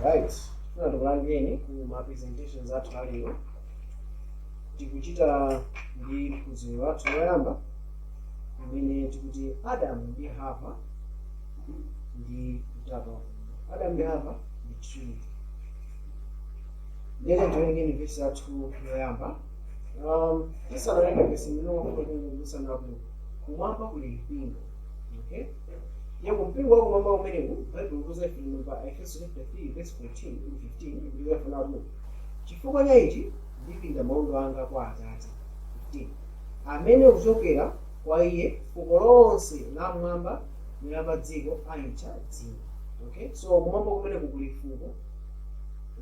Right, tifuna tikulandireni ku ma presentations athu alero. Tikuchita ndi phunziro lathu loyamba imene tikuti Adamu ndi Hava ndi utatu wa Mulungu. Adamu ndi Hava ndi Trinity. Ndiyete tiwerenge vesi lathu loyamba. Tisanawerenge vesi ndinokulisana kumwamba kuli mpingo. Okay? Yebo mpingo wako mama umenewu Bible ikuza ifilmu pa Efeso 3 verse 14 to 15 kuliwa funa rumu. Chifukwa nya ichi ndipinda maondo anga kwa Atate. 15. Amene kuchokera kwa iye fuko lonse la mwamba ndi pa dziko ayicha dzina. Okay? So kumwamba kumene kuli fuko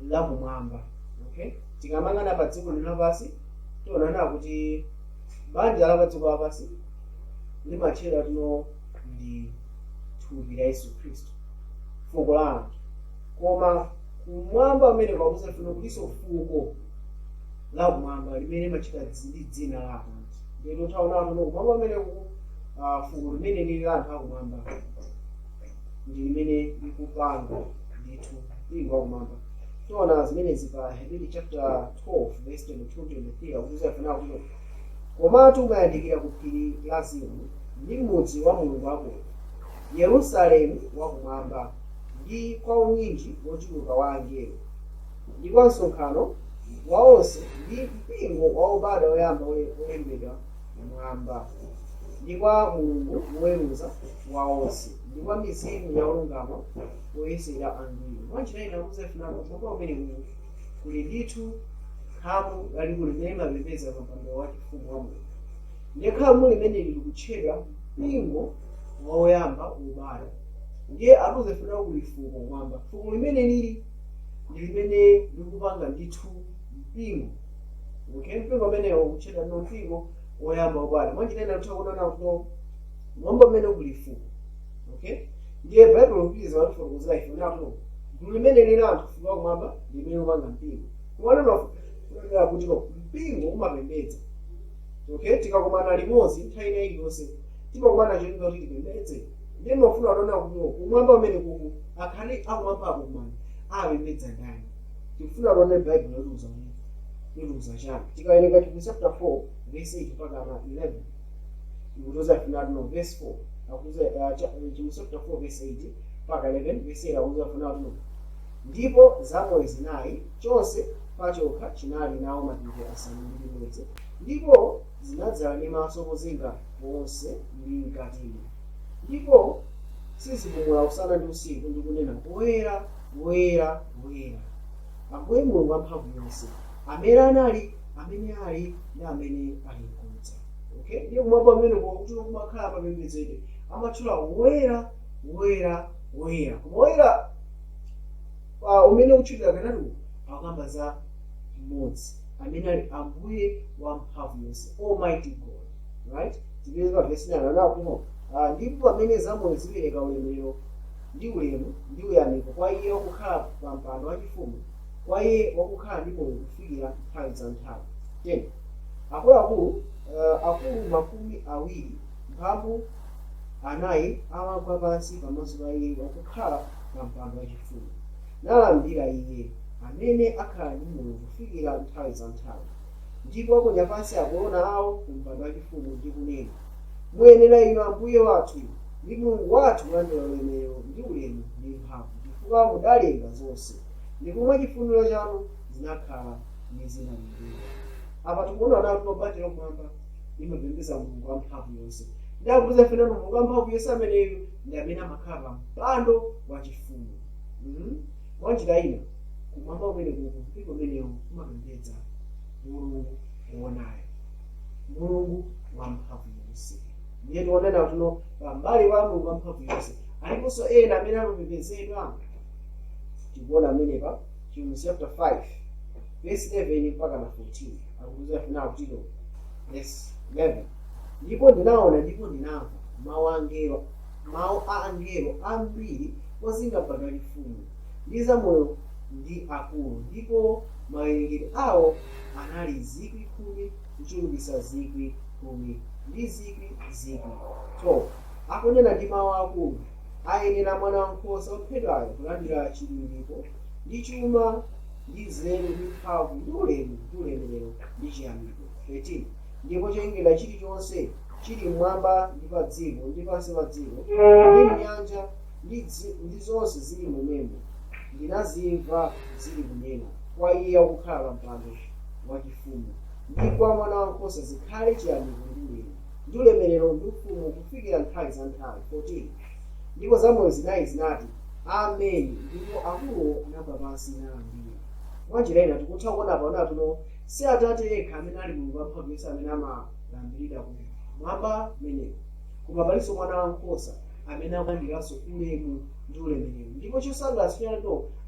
la kumwamba. Okay? Tikamangana pa dziko ndi lapansi tionana kuti banja la pa dziko lapansi limachera tuno ndi thupi la Yesu Kristo, fuko la anthu. Koma kumwamba amene kwakuza funa kuliso fuko la kumwamba limene machita ndi dzina la anthu. Ndilo taona kuno kumwamba amene fuko limene lili la anthu akumwamba ndi limene likupanga ndithu mpingo wakumwamba. Tiona zimenezi pa Hebrew chapter 12 verse 22 to 23 akuza funa kuti komatu umayandikira ku phiri la Ziyoni ndi mudzi wa Mulungu wako Yerusalemu wakumwamba ndi kwa unyinji wochuluka wa angelo ndi kwa msonkhano wa onse ndi mpingo wa obada oyamba olembedwa mmwamba ndi kwa Mulungu woweruza wa onse ndi kwa mizimu ya olungama oyesera angelo. Mwanjira ina akuza funa kumwamba umene kuli ndithu khamu lalikulu limene mapembedza pampando wa chifumu wa Mulungu. Ndiye khamu limene lili kutchedwa mpingo woyamba ubada. Ndiye akuze funa kulifuko kwamba fuko limene lili ndi limene likupanga ndithu mpingo. Okay, mpingo amene ukutchedwa no mpingo woyamba ubada. Mwanjira ina tutakuona kuti mwamba amene kulifuko. Okay? Ndiye Bible ikupitiriza watu kufotokozera ife nakuti gulu limene lili anthu fuko la kumwamba limene likupanga mpingo. Kuona kuti mpingo umapembedza. Okay, tikakumana limodzi nthawi ina iliyonse timakumana cholinga kuti tipembedze. Ndiye mafuna anaona kuti kumwamba umene kuku akhale akumwamba apo kumana apembedza ndani. Tikufuna kuona Bible yotuza chani. Tikawerenga chapter 4 verse 8 mpaka 11 ikutoza funa no verse 4 akuza chapter 4 verse 8 mpaka 11 verse 8 akuza funa kuti ndipo zamoyo zinayi chonse pachokha chinali nawo mapiko asanu ndi limodzi ndipo zinadzala ndi maso ozenga onse ndi mkatimo ndipo sizipumula usana ndi usiku ndi kunena woyera woyera woyera Ambuye Mulungu wamphamvu yonse amene anali amene ali ndi amene ali kudza. Okay, ndiye kumwamba amene kuti kumakhala mapembedzedwe amatchula woyera woyera woyera. Koma woyera umene utchulira kanatu akamba za mmodzi amene ali Ambuye wamphamvu yonse, Almighty God. Right? Tipeza verse 9 anakuno ndipo amene zamoyo zipereka ulemerero ndi ulemu ndi uyamiko kwa iye wakukhala pa mpando wachifumu, kwa iye wakukhala ndi moyo kufikira nthawi za nthawi. 10. Akuluakulu makumi awiri mphambu anayi amagwa pansi pamaso pa iye wakukhala pa mpando wachifumu nalambira iye amene akhala ndi moyo kufikira nthawi za nthawi. Ndipo aponya pansi akuona awo ku mpando wachifumu ndi kunena muyenera inu Ambuye wathu ndi Mulungu wathu kulandira ulemerero ndi ulemu ndi mphamvu chifukwa mudalenga zonse ndipo mwa chifuniro chanu zinakhala ndi zinalengedwa. Apa tikuona nakuti banja lokumwamba limapembedza Mulungu wamphamvu yonse. Ndi akuti fena Mulungu wamphamvu yonse ameneyo ndi amene amakhala pa mpando wachifumu. Mwanjira ina kumwamba umene mpingo umenewo umapembedza Mulungu wonayo, Mulungu wamphamvu yonse. Ndiye tionena kuti pambali pa Mulungu wamphamvu yonse aliponso ena amene amapembedzedwa. Tikuona amene pa chapter 5 verse 11 mpaka na 14 akuza funa kuti verse 11 ndipo ndinaona ndipo ndinamva mawu a angelo ambiri ozinga mpando wachifumu ndi zamoyo ndi akulu ndipo mawerengedwe awo anali 10,000 kuchulukitsa 10,000 ndi 10,000. So akunena ndi mawu akulu ayenera mwana wankhosa ophedwayo kulandira chilimbikizo ndi chuma ndi nzeru ndi mphamvu ndi ulemu ndi ulemerero ndi chiyamiko. 13 ndipo chilengedwa chilichonse chili mmwamba ndi pa dziko ndi pansi pa dziko ndi m'nyanja ndi zonse zili momwemo ndinazimva zili kunena kwa iye akukhala pa mpando wachifumu ndi kwa mwana wankhosa zikhale chiyamiko ndi ulemerero ndi ufumu kufikira nthawi za nthawi. 14 ndipo zamoyo zinayi zinati ameni, ndipo akuluwo anagwa pansi nalambira. Mwa njira ina tikutha kuona pano si Atate yekha amene ali Mulungu wamphamvu yonse amene amalambirira kumwamba kumeneko, koma palinso mwana wankhosa amene akulandiranso ulemu ndi ulemerero. Ndipo chosangalatsa chinali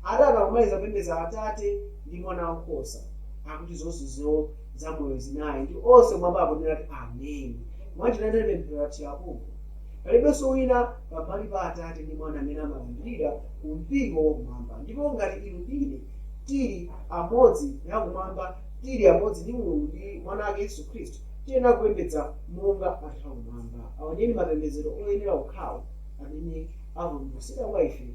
Adamu akumaliza kupembedza Atate ndi mwana wankhosa akuti zonsezo zamoyo zinayi ndi onse mwamba akunena kuti ameni. Mwa njira ina pemphero tiyapo palibenso wina pambali pa Atate ndi mwana amene amalambirira ku mpingo wakumwamba. Ndipo ngati inu ndine tili amodzi yakumwamba, tili amodzi ndi Mulungu ndi mwana wake Yesu Khristu, tiyenera kupembedza monga anthu akumwamba. Awa ndiye mapembedzero oyenera okhawo amene avumbulutsidwa kwa ife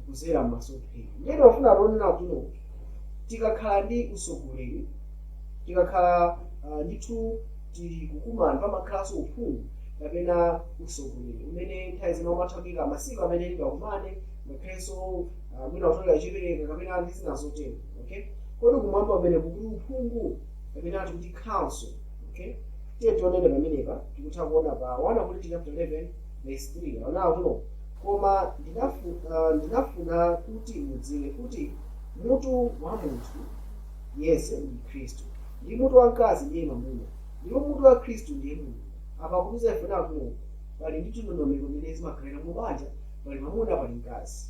kudzera m'masomphenya. Ndiye ndimafuna tionena kuti tikakhala ndi usogoleri, tikakhala ndithu tili kukumana pamakhalanso uphungu kapena usogoleri umene nthawi zina umathambika masiku amene tingakumane ngakhalenso mwina utolera chipereka kapena ndi zina zotero. Okay, kodi kumwamba umene kuli uphungu kapena kuti council. Okay, tiye tionene pamenepa tikutha kuona pa 1 Korinto chapter 11 verse 3 anawo koma ndinafuna kuti mudziwe kuti mutu wa munthu yense ndi Khristu ndi mutu wa mkazi ndiye mwamuna ndipo mutu wa Khristu ndiye Mulungu. Apa kuti zefuna kuti pali ndi chindondomeko zimene zimakhalira mu banja, pali mwamuna pali mkazi.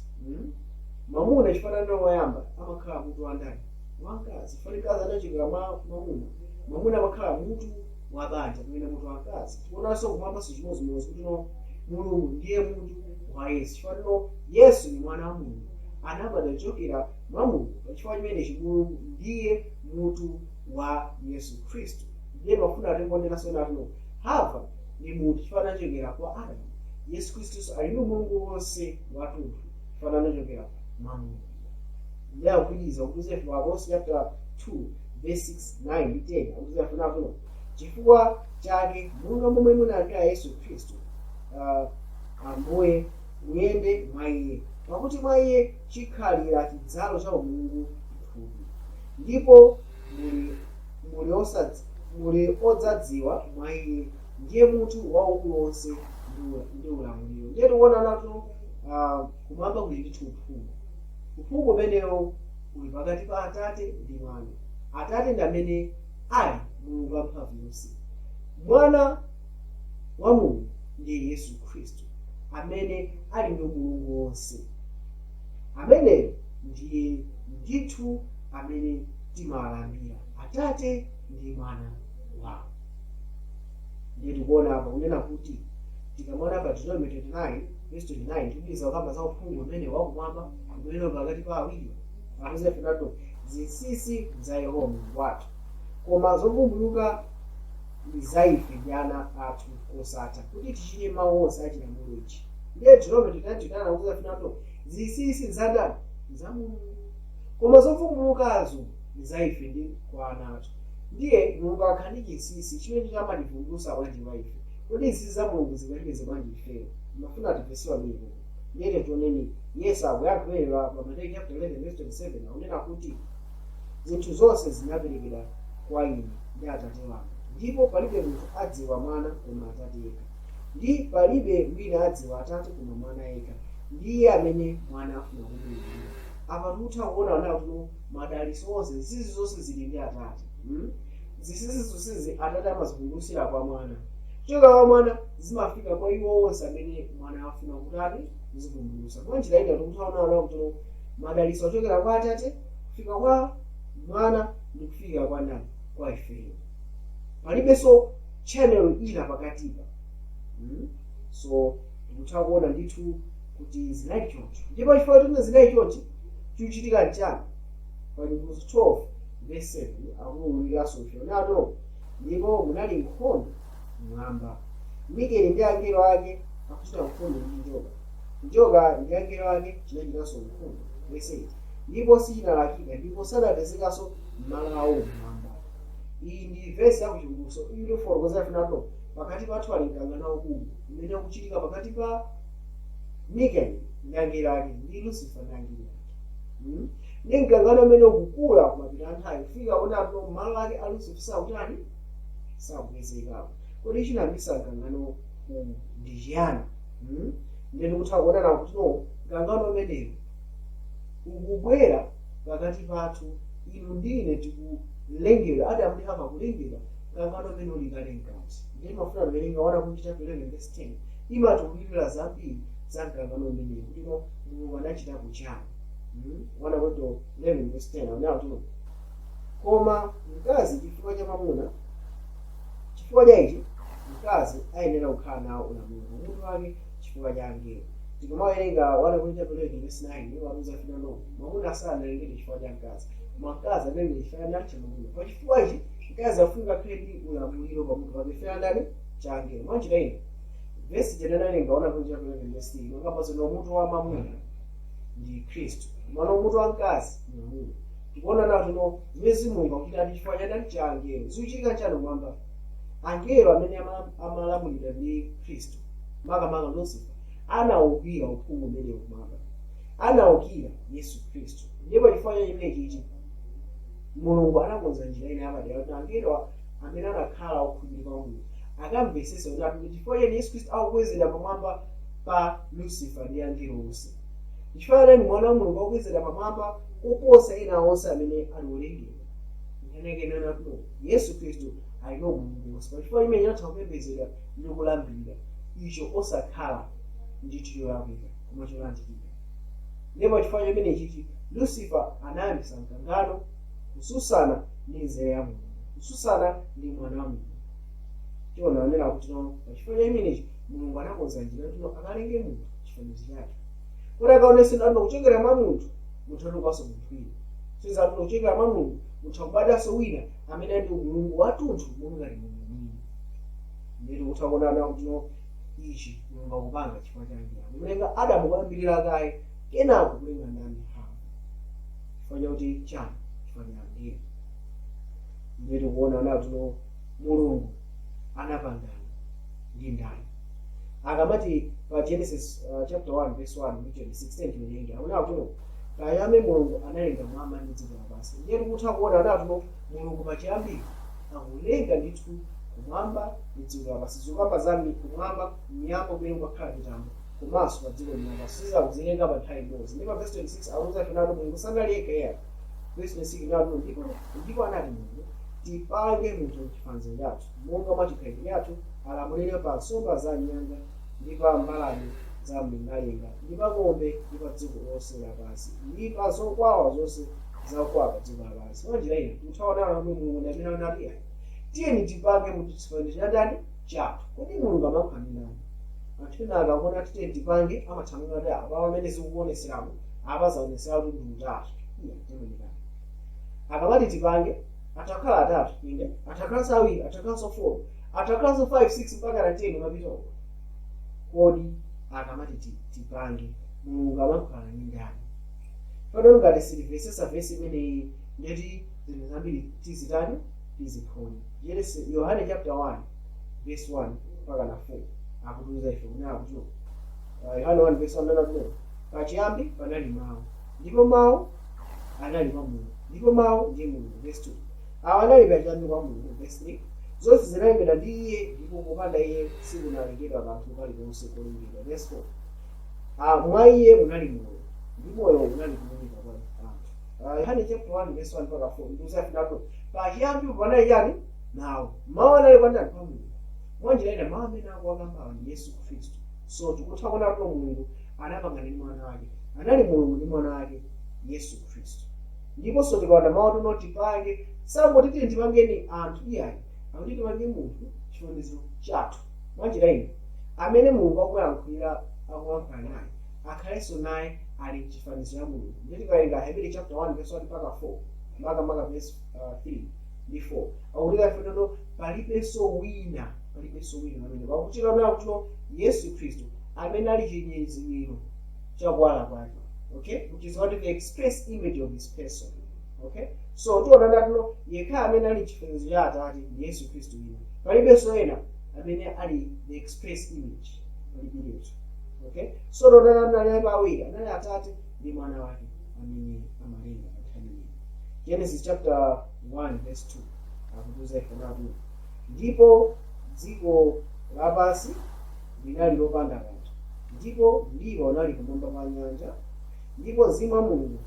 Mwamuna chifanano woyamba amakhala mutu wa ndani wa mkazi, fali mkazi anachokera mwa mwamuna, mwamuna amakhala mutu wa banja pamene mutu wa mkazi. Tionanso kumwamba sichimozimozi kuti Mulungu ndiye mutu wa Yesu. Chifanano Yesu ni mwana wa Mulungu anabadwa kuchokera mwa Mulungu, pachifukwa chimenechi Mulungu ndiye mutu wa Yesu Khristu. Ndiye mafuna atingonenanso nati Hava ni munthu chifanana chokera kwa Adamu. Yesu Khristu ali ndi Mulungu wonse wathunthu chifanana chokera mwa Mulungu. Ndiye akupitiriza kuti Yosefu Apostle chapter 2 verse 6, 9 ndi 10 akuti afuna chifukwa chake monga momwe munalandira Yesu Khristu Ambuye muyende mwa iye, pakuti mwa iye chikhalira chidzalo cha umulungu mthupi. Ndipo muli odzadziwa mwa iye ndiye mutu waukulu wonse ndi ulamuliro. Ndiye tikuona nato kumwamba kuli ndithu uphungu umenewo uli pakati pa Atate ndi Mwana. Atate ndi amene ali Mulungu wamphamvu yonse, Mwana wa Mulungu ndiye Yesu Khristu amene ali ndi Mulungu wonse. Ameneyo ndiye ndithu amene timalambira, Atate ndi Mwana wawo. Ndiye tikuona apa kunena kuti tikamwana pa Deuteronomy 29 verse 29 tikupeza kamba za uphungu umene wakumwamba umene pakati pa awiri akuzefanato zinsinsi za Yehova Mulungu wathu, koma zovumbuluka ndi za ife ndi ana athu osatha kuti tichite mawu onse achilamulo ichi. Ndiye Deuteronomy 29 akuzefanato zinsinsi za ndani za Mulungu, koma zovumbulukazo ndi za ife ndi kwa ana athu. Ndiye Mulungu akhala ndi chinsinsi chimene chamativumbulutsa bwanji wa ife. Kodi zinsinsi za Mulungu zingaticheze bwanji ifeyo? Mafuna tifesiwa bwino. Ndiye tioneni Yesu akuyankhula pa Mateyu chapter 11 verse 27 akunena kuti zinthu zonse zinaperekedwa kwa ine ndi Atate wanga, ndipo palibe munthu adziwa Mwana koma Atate yekha, ndi palibe wina adziwa Atate koma Mwana yekha, ndiye amene Mwana afuna kumulungira. Apa tikutha kuona nawo kuti madalitso onse zinsinsi zonse zili ndi Atate. Zinsinsi zonsezi Atate amazivumbulutsira kwa Mwana. Choka kwa Mwana zimafika kwa iwo onse amene Mwana afuna kuti zivumbulutsa. Mwa njira ina tikutha kuona kuti madalitso achokera kwa Atate kufika kwa Mwana ndi kufika kwa ndani? Kwa ifeyo. Palibenso channel ina pakatipa. So tikutha kuona ndithu kuti zinali choncho. Ndipo chifukwa kuti zinali choncho chikuchitika chani? Pa Hebrews 12 verse 7 akululiranso ifeyo nato ndipo munali nkhondo mmwamba, Mikeli ndi angelo ake akuchita nkhondo ndi njoka, njoka ndi angelo ake chinachitanso nkhondo. Verse 8 ndipo sinalakika ndipo sanapezekaso malo awo mmwamba. Iyi ndi vesi yakuchikumbutso ilifotokoza finato pakati pathu ali mkangano waukulu umene ukuchitika pakati pa Mikaeli ndi angelo ake ndi Lucifer ndi angelo ake. Ndi mkangano umene ukukula kumapita anthawi kufika kunato malo ake a Lucifer sakutani sakupezekapo. Kodi chinambisa mkangano ndi chiyani? Ndeni kutha kuona nawo kuti no mkangano umenewu ukubwera pakati pathu inu ndine tikulengera Adamu ndi Hava kulengera mkangano umene uli kale mkati. Ndiye mafuna kuwerenga wana kuti chapter 11 verse 10 imatiulirira zambiri za mkangano umenewu kuti no Mulungu anachita kuchani. Wana kuti 11 verse 10 anawo tino koma mkazi chifukwa cha mwamuna chifukwa cha ichi mkazi ayenera kukhala nawo ulamuliro munthu wake chifukwa cha angelo. Tikumawerenga wana kuti chapter 11 verse 9 wabuza fina no mwamuna sanalengedwe chifukwa cha mkazi mkazi anenge chifukwa cha mwamuna. Pa chifukwa ichi mkazi afunga khedi ulamuliro pa munthu wake chifukwa ndani cha angelo. Mwanjira ino verse jenalenga wana kuti chapter 11 verse 3 ngapasa no munthu wa mwamuna ndi Kristu mwana munthu wa mkazi ndi mwamuna. Tikuona nawo tino mwezi Mulungu akuti ati chifukwa cha ndani cha angelo zichitika chano mwamba angelo amene amalamulira ndi Kristu makamaka Lucifer anaukira uphungu umene kumwamba anaukira Yesu Kristu. Ndipo chifukwa cha imenechi ichi Mulungu anakonza njira ine amadera kuti angelo amene anakhala okhulupirika kwa Mulungu akamvesese kuti ati chifukwa cha Yesu Kristu akukwezera pamwamba pa Lucifer ndi angelo onse. Chifukwa chani mwana wa Mulungu akukwezera pamwamba kuposa ena onse amene ali olengedwa. Nyenekena kuti Yesu Kristu alino Mulungu wonse. Chifukwa imene inatha kupembedzera ndi kulambirira icho osakhala ndithu yolapika koma cholandirira. Ndipo chifukwa chimene chichi Lucifer anayambisa mkangano kususana ndi nzeru ya Mulungu kususana ndi mwana wa Mulungu. Tiona anena kuti no chifukwa cha imenechi Mulungu anakonza njira kuti akalenge munthu chifanizo chake. Kuti akaonesera kuti kuchokera mwa munthu munthu munthu wina. Siza kuti kuchokera mwa Mulungu munthu akubadaso wina amene ndi Mulungu wathunthu monga ali Mulungu mwini. Ndiri utaonana kuti no ichi Mulungu akupanga chifukwa cha angelo. Mulenga Adamu kuyambirira kaye kenako kulenga ndani Hava. Chifukwa kuti chani chifukwa cha angelo. Ndiri kuona kuti no Mulungu anapangana ndi ndani. Akamati pa Genesis chapter 1 verse 1 ndicho 16 tiwerenga aona kuti kayame Mulungu analenga mwamba ndi dziko lapansi. Ndiye tikutha kuona kuti Mulungu pachiyambi akulenga ndithu kumwamba ndi dziko lapansi. Zokamba zambi kumwamba miyamba kumene kwakhala mitambo komanso pa dziko lapansi siza kuzilenga pa nthawi imodzi. Ndipo verse 26 akuza finalo Mulungu sanaleka ya verse 26 nawo ndipo anati Mulungu tipange munthu m'chifaniziro chathu monga mwa chikhalidwe chathu alamulire pa nsomba za nyanja ndi pa mbalame za mlengalenga ndi pa ng'ombe ndi pa dziko lonse lapansi ndi pa zokwawa zonse zakwawa pa dziko lapansi. Mwanjira ino tikuona kuti Mulungu amene anati tiyeni tipange munthu m'chifaniziro cha ndani chathu. Kodi Mulungu amakhala ndani? Anthu ena akaona kuti tiyeni tipange amathamanga kuti apa amene zikuoneseramo apa zaonesera kuti ndi utatu. Akamati tipange atakhala atatu inde atakhalanso awiri atakhalanso 4 atakhalanso 5 6 mpaka na 10 mapitoko. Kodi akamati tipange Mulungu amakhala ndani? Pano ngati silivesesa vesi imeneyi ndeti zinthu zambiri tizitani tiziphoni. Yohane chapter 1 verse 1 mpaka na 4 akutiuza ife kunena kuti Yohane 1 verse 1 nena kuti pachiyambi panali mawu ndipo mawu anali kwa Mulungu ndipo mawu ndiye Mulungu. Verse 2 awa anali pachiyambi kwa Mulungu. Verse 3 zonse zinalengedwa ndi iye ndipo popanda iye sikunalengedwa kanthu kalikonse kolengedwa. Verse 4 mwa iye munali moyo ndi moyo unali kuoneka kwa anthu. Yohane chapter 1 verse 1 mpaka 4 ndikuza finato pachiyambi panali chani mawu mawu anali kwa ndani kwa Mulungu. Mwanjira ina mawu amene akuwakamba ndi Yesu Kristu. So tikutha kuona kuti Mulungu anapangana ndi mwana wake anali Mulungu ndi mwana wake Yesu Kristu. Ndipo so tikaona mawu tunoti tipange sangoti tipangeni anthu iyayi akuti tipange munthu chifanizo chathu. Mwanjira ino amene Mulungu akuyankhulira naye akhalenso naye ali m'chifanizo cha Mulungu. Ndipo tikawerenga Hebrew chapter 1 verse 1 mpaka 4 mpaka verse 3 ndi 4 akuti afenero palibenso wina amene pakuchita nawo kuti Yesu Kristu amene ali chinyezimiro cha kuwala kwake okay, which is what the express image of his person. Okay, so tiona ndatuno yekha amene ali chifanizo cha Atate ndi Yesu Khristu ina palibenso ena amene ali the express image palibiletu. Okay, so tiona anali awiri, anali Atate ndi mwana wake amene amalenga pathaniyo. Genesis chapter 1 verse 2 akutuza ife natu ndipo dziko lapansi linali lopanda kanthu ndipo mliro unali kumwamba kwa nyanja ndipo mzimu wa Mulungu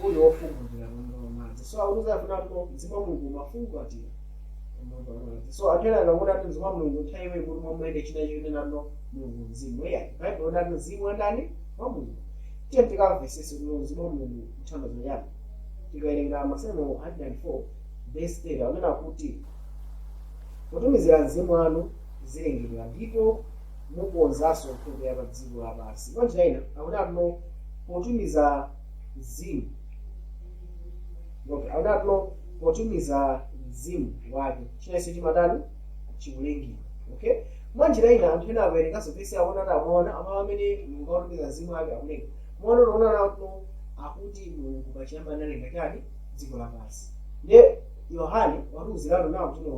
uli wofumbutira mwamba wa madzi. So akutuza ife natu mzimu wa Mulungu umafungatira mwamba wa madzi. So anthu akaona kuti mzimu wa Mulungu nthawi imwe kuti mwamwende china chimene nano Mulungu mzimu eya Bible onati mzimu wandani wa Mulungu. Tiye tikamvesese kuti mzimu wa Mulungu mthandazo yake tikawerenga Masalimo 104 verse 3 amene akuti potumizira mzimu wanu zilengedwa ndipo mukonzanso nkhope ya pa dziko lapansi. Mwanjira ina akuti potumiza mzimu, potumiza mzimu wake chinanso chimatani chikulengedwa. Okay, mwanjira ina anthu ena akuwerenganso vesi akuona amaona amene Mulungu atumiza mzimu wake akulenga mwana unaona akuti Mulungu pachiyamba analenga chani dziko lapansi. Ndiye Yohane watiuziratu nawo kuti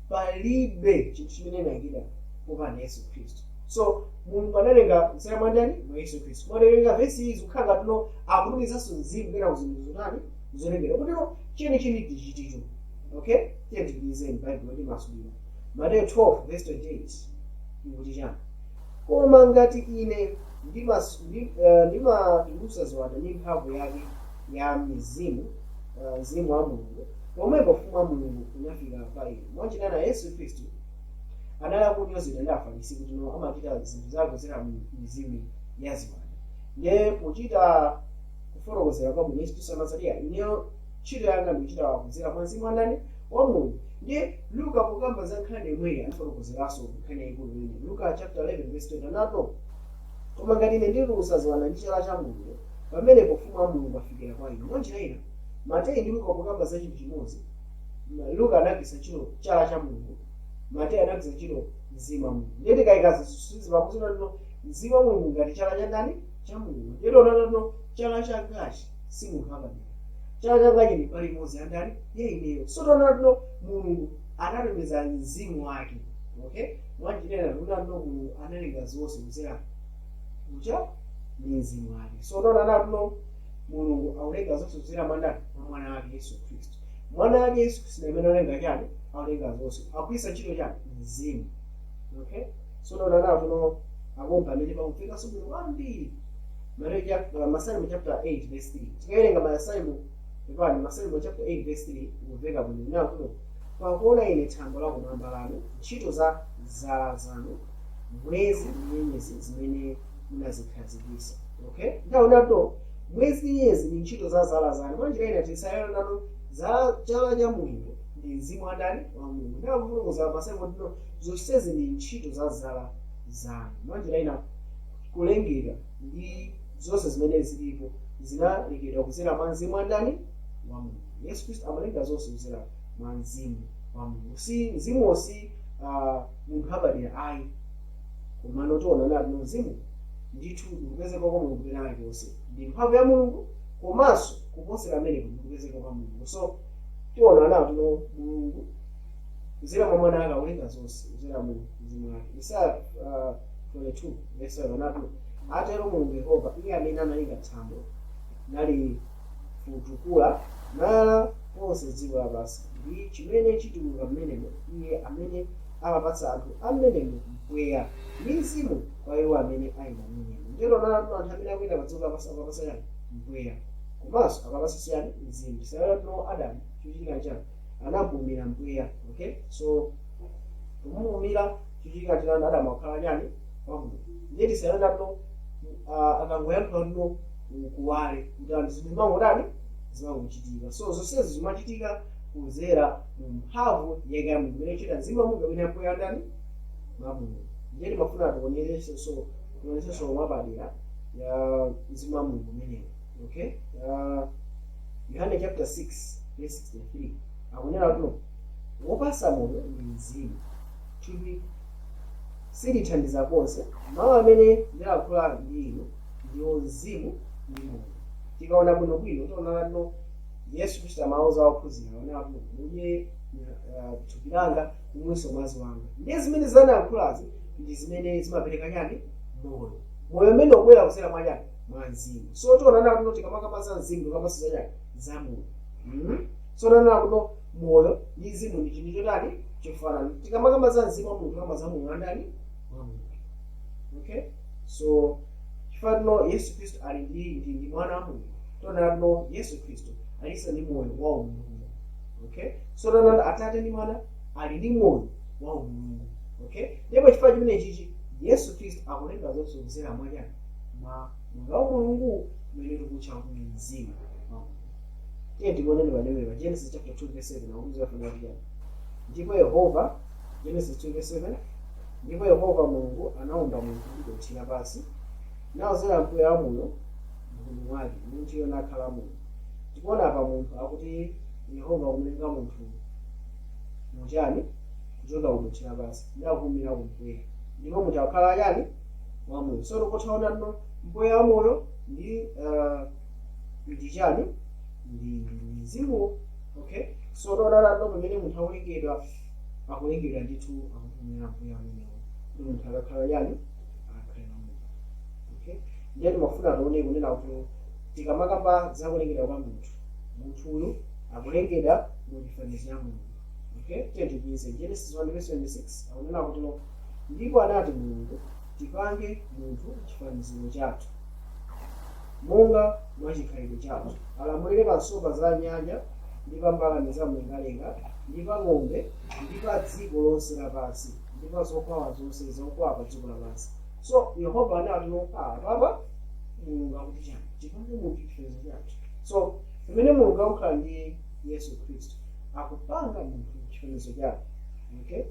palibe chinthu chimene chinayikidwa popanda Yesu Khristu. So Mulungu analenga msera mwandani mwa Yesu Khristu. Mwalenga vesi izi kukhanga tuno akutumizanso mzimu kupita kuzinthu zonani zolengedwa kutero chini tichiticho. Okay, tiye tibizeni Bible kuti masulira Mateyu 12 verse 28 ikuti chani koma ngati ine ndimatulutsa ziwanda ndi mphamvu yake ya mzimu wa Mulungu pomwepo ufumu wa Mulungu unafika pa ine. Mwanjira Yesu Khristu anali akunyozedwa ndi Afarisi kuti amachita zinthu zake kudzera mizimu ya ziwanda. Ndiye pochita kufotokozera kwa Yesu Khristu anazatiya ineyo ntchito yanga ndikuchita kudzera mwa mzimu wandani wa Mulungu. Ndiye Luka pokamba za nkhani imweyi anafotokozeranso nkhani yayikulu ine. Luka chapter 11 verse 20 anato koma ngati ine ndilutsa ziwanda ndi chala cha Mulungu pamenepo ufumu wa Mulungu afikira kwa ine. Mwanjira ina Mateyu ndi Luka pokamba za chinthu chimodzi. Luka anagwiritsa ntchito chala cha Mulungu, Mateyu anagwiritsa ntchito mzimu wa Mulungu. Ndiye tikayika zisuzumzi pamuzi nano mzimu wa Mulungu ngati chala cha ndani cha Mulungu. Ndiye nano chala changachi si munthu apadera, chala changachi ndi pali imodzi ya ndani ya ineyo. So nano Mulungu anatumiza mzimu wake. Okay, mwanjira nano Mulungu analenga zonse kudzera kucha ni mzimu wake. So nano Mulungu aulenga zonse kudzera mandani mwa mwana wake Yesu Khristu. Mwana wake Yesu Khristu amene analenga chani aulenga zonse akugwiritsa ntchito chani mzimu. Okay, so nano akomba amene pamufika sobwino kwambiri Masalimo chapter 8 verse 3 tikawerenga Masalimo chapter 8 verse 3 kumveka bwino nakuno pakuona ine thambo la kumwamba lanu ntchito za zala zanu mwezi nyenyezi zimene munazikhazikitsa. Okay, ndaonato mwezi nyenyezi ni ntchito za zala zanu. Mwanjira ina tisayana nano za chala cha Mulungu ndi mzimu wandani wa Mulungu. Ndakufotokoza Masalimo ndino zonsezi ni ntchito za zala zanu. Mwanjira ina kulengedwa ndi zonse zimene zilipo zinalengedwa kudzera mwa mzimu wandani wa Mulungu. Yesu Khristu amalenga zonse kudzera mwa mzimu wa Mulungu. Si mzimu si munthu apadera ayi koma notiona nati mzimu ndithu ndikupezeka kwa Mulungu penali konse ndi mphamvu ya Mulungu komanso kuposera amene ndikupezeka kwa Mulungu. So tiona nati Mulungu kudzera mwa mwana wake aulenga zonse kudzera mu mzimu wake. Isaya 22 verse 7 nati atero Mulungu Yehova iye amene analenga thambo nalifutukula nala ponse dziko lapansi ndi chimene chituluka mmenemo iye amene amapatsa anthu ammenemo mpweya ndi mzimu kwa iwo amene ali mmenemo. Ndero nalo anthu amene akuyenda pa dziko lapansi akapatsa yani mpweya komanso akapatsa siyani mzimu. Tisayona Adamu chochitika chake anamuwumira mpweya. Okay, so kumuwumira chochitika chake Adamu akhala yani wamuwumira. Ndiye tisayona akangoyankha no kuwale kuti anthu zimangodani zimangochitika. So zonsezi zimachitika kudzera mu mphamvu yake ya Mulungu imene chita mzimu wa Mulungu amene mpweya ndani mwa Mulungu. Ndiye timafuna tionesenso mwapadera ya mzimu wa Mulungu umenewo. Okay, Yohane chapter 6 verse 63 akunena kuti wopatsa moyo ndi mzimu. Thupi silithandiza konse. Mawu amene ndilankhula ndi inu ndiwo mzimu ndi moyo. Tikaona bwino bwino tiona no Yesu Kristo amauza ophunzira onapo mudye thupi langa mumwenso mwazi wanga. Ndiye zimene zanayankhulazi ndi zimene zimapereka chani moyo. Moyo umene ubwera kusera mwa chani mwa mzimu. So tiona kuti tikamaka za mzimu tikamasiza chani za moyo. So tiona kuti moyo ndi mzimu ndi chinthu chotani chofanana. Tikamaka za mzimu wa munthu kama za moyo andani wa munthu. Okay, so chifano Yesu Kristo ali ndi mwana wa Mulungu. Tiona no Yesu Kristo alisa ndi moyo wa Mulungu. Okay, so tiona Atate ndi Mwana ali ndi moyo wa Mulungu. Okay, ndipo chifukwa chimene chichi Yesu Kristo akulenga zonse kuzera mwa chani mwa Mulungu umene tikutcha kuti mzimu. Tiye timoneni panepa Genesis chapter 2 verse 7 akuuza funa kuti ndipo Yehova Genesis 2 verse 7 ndipo Yehova Mulungu anaumba munthu ndi kuthira pansi nawuzera mpweya wa moyo mhuno mwake munthu yona akhala moyo. Tikuona apa munthu akuti Yehova umulenga munthu muchani kuchoka kuthira pansi ndakumira kumpweya ndipo munthu akhala chani wa moyo. So tikuthaona no mpweya wa moyo ndi chani ndi mzimu. Okay, so tiona no pamene munthu akulengedwa ndithu akutumira mpweya amenewo ndi munthu akakhala chani akhala moyo. Okay, ndiye timafuna tione kunena kuti tikamakamba zakulengedwa kwa munthuyu akulengedwa mu chifanizo cha Mulungu. Okay, tiyendipise Genesis 1 verse 26 akunena kuti no ndipo anati Mulungu tipange munthu chifanizo chathu monga mwa chikhalidwe chathu alamulire pa nsomba za nyanja ndi pa mbalame za mlengalenga ndi pa ng'ombe ndi pa dziko lonse lapansi ndi pa zokwawa zonse zokwawa pa dziko lapansi. So Yehova anati no papa Mulungu akuti chani tipange munthu chifanizo chathu. So pamene Mulungu akukhala ndi Yesu Kristo akupanga munthu chifanizo chake. Okay,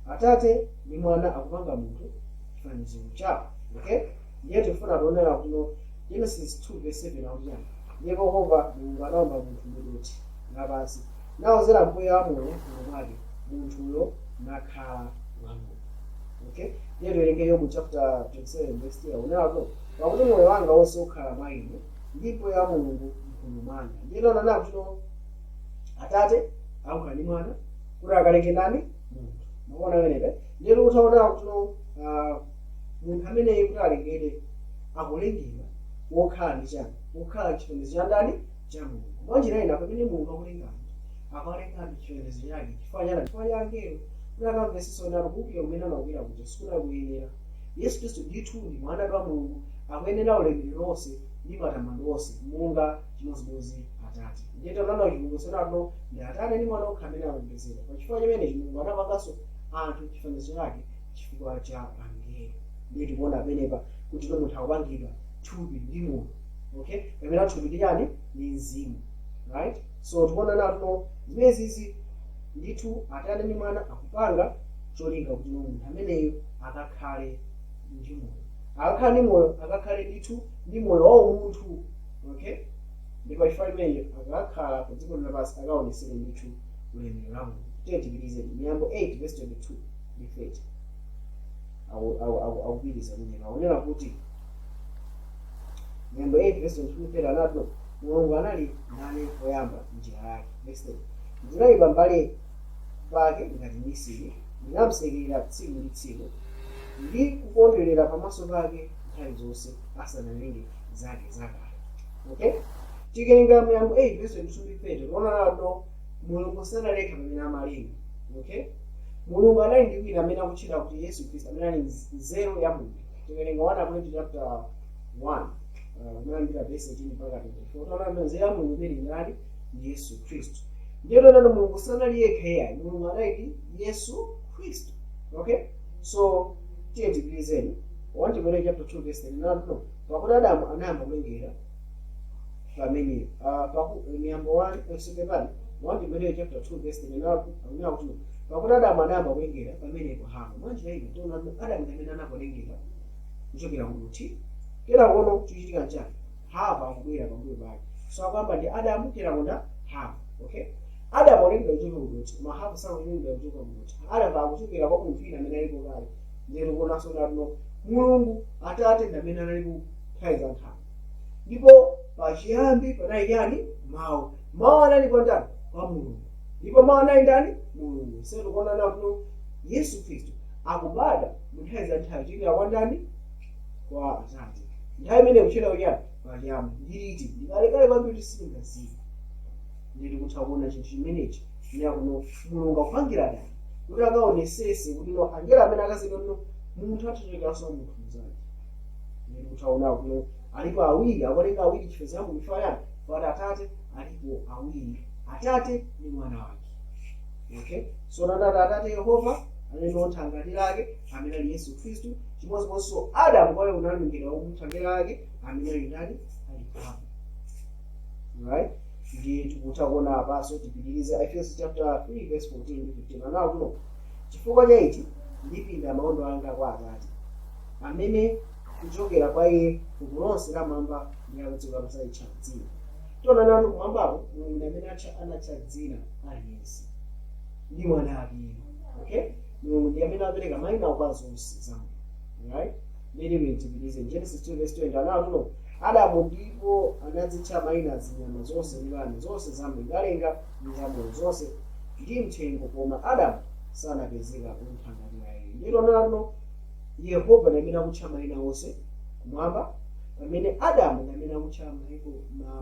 Atate ndi Mwana akupanga munthu chifanizo chawo. Okay, ndiye tifuna tionera kuti no Genesis 2 verse 7 akuti chani ndipo Yehova Mulungu anaumba munthu mudoti lapansi nawuzera mpweya wa moyo mhuno mwake munthuyo nakhala wa moyo. Okay, ndiye tiwerenge Yobu chapter 27 verse 3 akunena kuti pakuti moyo wanga wonse ukhala mwa ine ndi mpweya wa Mulungu mhuno mwanga. Ndiye tiona kuti no Atate akukhala ndi Mwana kuti akalenge ndani munthu. Mukuona pamenepa ndiye tikutaona kuti no munthu ameneyo kuti alengedwe akulengedwa wokhala ndi chani wokhala chifanizo cha ndani cha Mulungu. Mwanjira ina pamene Mulungu akulenga akalenga chifanizo chake chifukwa cha angelo kuti akamvesesa na kubuka umene anakwera kuti sikuna kuyenera. Yesu Kristo ndithu ndi mwana wa Mulungu akuyenera ulemerero wonse ndi matamando wonse monga chimodzimodzi Atate. Ndiye tiona chikumbusana no ndi Atate ndi Mwana okha amene alengezera. Pa chifukwa chimene Mulungu anapanganso anthu chifanizo chake chifukwa cha angelo. Ndiye tikuona pamenepa kuti no munthu akupangidwa thupi ndi moyo. Okay, pamene thupi ndi chani ndi mzimu. Right, so tikuona nato zimenezi ndithu Atate ndi Mwana akupanga cholinga kuti munthu ameneyo akakhale ndi moyo. Akakhale ndi moyo akakhale ndithu ndi moyo wa munthu. Okay, ndipo chifukwa chimene akakhala pa dziko lapansi akaonesere ndithu ulemerero wa Mulungu. Tiyendipitirize Miyambo 8 verse 22 ndi 30 akupitiriza kunena akunena kuti Miyambo 8 verse 22 anati Mulungu anali nane poyamba njira yake. Next day ndinayima mbali pake ngati misiri ndinamusekerera tsiku ndi tsiku ndi kukondwerera pamaso pake nthawi zonse asanalenge zake zakale. Okay, tikelenga Miyambo 8 verse 22 tiona nato Mulungu sanaleka pamene amalenga. Okay, Mulungu anali ndi wina amene akutchedwa kuti Yesu Kristo amene ali nzeru ya Mulungu. Tikelenga 1 Korinto chapter 1 mwandira verse 18 mpaka 24 tiona nzeru ya Mulungu imene inali ndi Yesu Kristo. Ndiye tiona Mulungu sanali yekha yeye, Mulungu anali Yesu Kristo. Okay, so tiyendipitizeni 1 Timothy chapter 2 verse 9 pakuti Adamu anayamba kulengera pamene Miyambo 1 verse 7 1 Timothy chapter 2 verse 9 akunena kuti pakuti Adamu anayamba kulengera pamene Hava. Mwanjira ino tiona Adamu amene anakulengera kuchokera kuti kera kono chichitika njani Hava akubwera pambuyo pake. So akwamba ndi Adamu kera konda Hava. Okay, Adamu alengera kuchokera kuti koma Hava sakulengera kuchokera kuti Adamu akuchokera kwa munthu ina amene alipo kale. Ndiye tikuona so nato Mulungu Atate ndi amene analipo nthawi za nthawi. Ndipo pachiyambi panali chani? Mawu. Mawu anali kwa ndani? Kwa Mulungu. Ndipo mawu anali ndani? Mulungu. Sasa tikuona kuti Yesu Khristu akubadwa mu nthawi za nthawi kuchokera kwa ndani? Kwa Atate. Nthawi imene kuchera kuyani? Pachiyambi. Ndiliti ndikalekale kwambiri kuti sitingaziwe. Ndili kutha kuona chinthu chimenechi kuno Mulungu akupangira dani kuti akaonesese kuti no angelo amene akazidwa no munthu atachokeraso munthu mzake. Ndili kutha kuona kuno alipo awiri akuoneka awiri chifukwa cha munthu ayani kwa Atate alipo awiri, Atate ni mwana wake. Okay, so nanda Atate Yehova amene nthangati lake amene ali Yesu Khristu, chimodzimodzinso Adamu kwaye unalengedwa umthangati lake amene ali ndani? Ali Hava. Right? Ndiye tikutha kuona apaso tipitirize Ephesians chapter 3 verse 14 to 15. Anawo kuno chifukwa cha ichi ndipinda maondo anga kwa Atate amene kuchokera kwa iye fuko lonse la mwamba ndi dziko lapansi dzina. Tiona nanu kumwambapo Mulungu amene anatcha dzina aliyense ndi mwana wake. Okay, Mulungu ndiye amene apereka mayina kwa zonse zamu. Right? Lero tipitirize Genesis 2 verse 20. Anawo kuno Adamu ndipo anadzitcha mayina zinyama zonse ndi anthu zonse zamlengalenga ndi zamoyo zonse ndi mthengo, koma Adamu sanapezeka umthangati waye. Ndilo nalo Yehova amene akutcha mayina onse kumwamba, pamene Adamu amene akutcha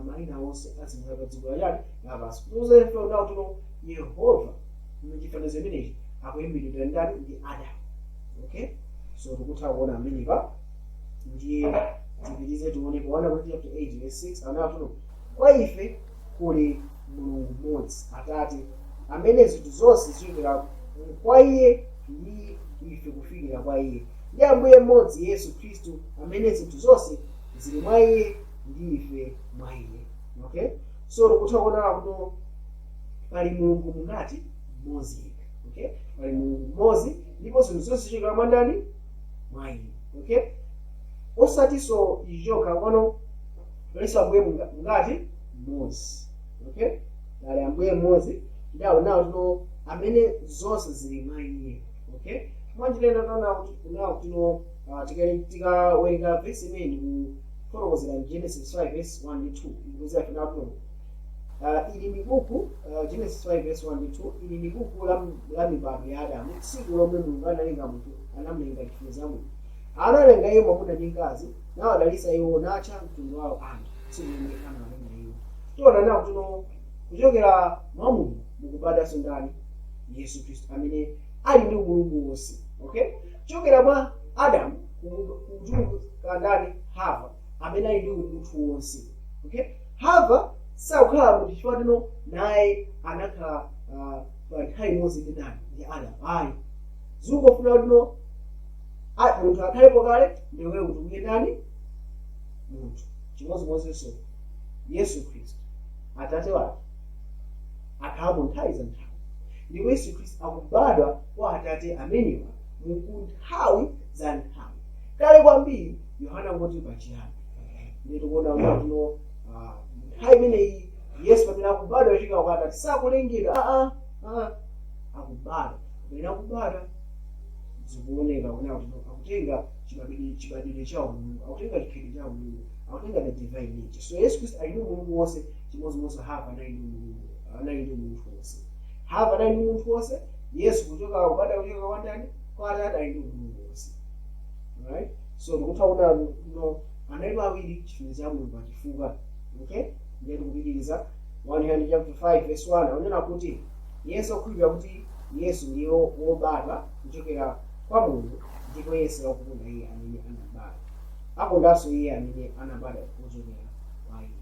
mayina onse azimira pa dziko lapansi. Kuzefe unawo tuno Yehova muchifanizo chimenechi akuyimbidwa ndani? Ndi Adamu. Okay, so tikutha kuona amenepa ndiye tipitirize tuone kuona kuti chapter 8 verse 6. Anawo tuno kwa ife kuli Mulungu mmodzi Atate amene zinthu zonse zichokera kwa iye ndi ife kufikira kwa iye, ndi Ambuye mmodzi Yesu Khristu amene zinthu zonse zili mwa iye ndi ife mwa iye. Okay, so tikutha kuona kuti pali Mulungu mungati? Mmodzi. Okay, pali Mulungu mmodzi ndipo zinthu zonse zichokera mwa ndani? Mwa iye. Okay, osatiso ijoka wano Yesu Ambuye mungati? Mmodzi. Okay, pali Ambuye mmodzi ndi awo tuno amene zonse zili mwa iye. Okay, mwanjilenda tona kuti no tikawerenga verse imene kufotokozera Genesis 5 verse 1 ndi 2 ikuza funa kuno ili ni buku Genesis 5 verse 1 ndi 2 ili ni buku la mibado ya Adamu, tsiku lomwe Mulungu analenga munthu anamlenga chifuniro za Mulungu. Analenga iye mwamuna ndi mkazi nawo adalitsa iwo natcha mtundu wawo anthu tsiku lomwe analenga iwo. Tiona nawo tuno kuchokera mwa Mulungu mukubadwanso ndani? Yesu Khristu amene ali ndi umulungu wonse. Okay, kuchokera mwa Adamu kuchuluka ndani? Hava amene ali ndi umunthu wonse. Okay, Hava sakukhala munthu chifukwa tino naye anakhala pa nthawi imodzi ndi ndani? Ndi Adamu. Ayi, zikufuna tino munthu akhalepo kale ndiwe kuti uye ndani? Munthu chimodzimodzinso Yesu Khristu Atate wake akhala mu nthawi za nthawi, ndipo Yesu Khristu akubadwa kwa Atate amenewa mu nthawi za nthawi kale kwambiri. Yohana ngoti pachiyambi. Ndipo tikuona kuti nthawi imeneyi Yesu pamene akubadwa kuchokera kwa Atate sakulengedwa. Akubadwa pamene akubadwa zikuoneka kuna kuti akutenga chibadwidwe cha Mulungu, akutenga chikhalidwe cha Mulungu, akutenga the divine nature. So Yesu Khristu ali ndi Mulungu wonse chimodzimodzi Hava anali ndi munthu wonse. Hava anali ndi munthu wonse. Yesu kuchoka kubadwa kuchoka kwa ndani? Kwa Atate ali ndi Mulungu wonse. Right, so tikutha kuona no anali awiri chifuniro cha Mulungu pachifuwa. Okay, ndiye tikupitiriza 100 chapter 5 verse 1 anena kuti Yesu akhulupirira kuti Yesu ndiye wobadwa kuchokera kwa Mulungu, ndipo Yesu akukonda iye amene anabadwa, akondanso iye amene anabadwa kuchokera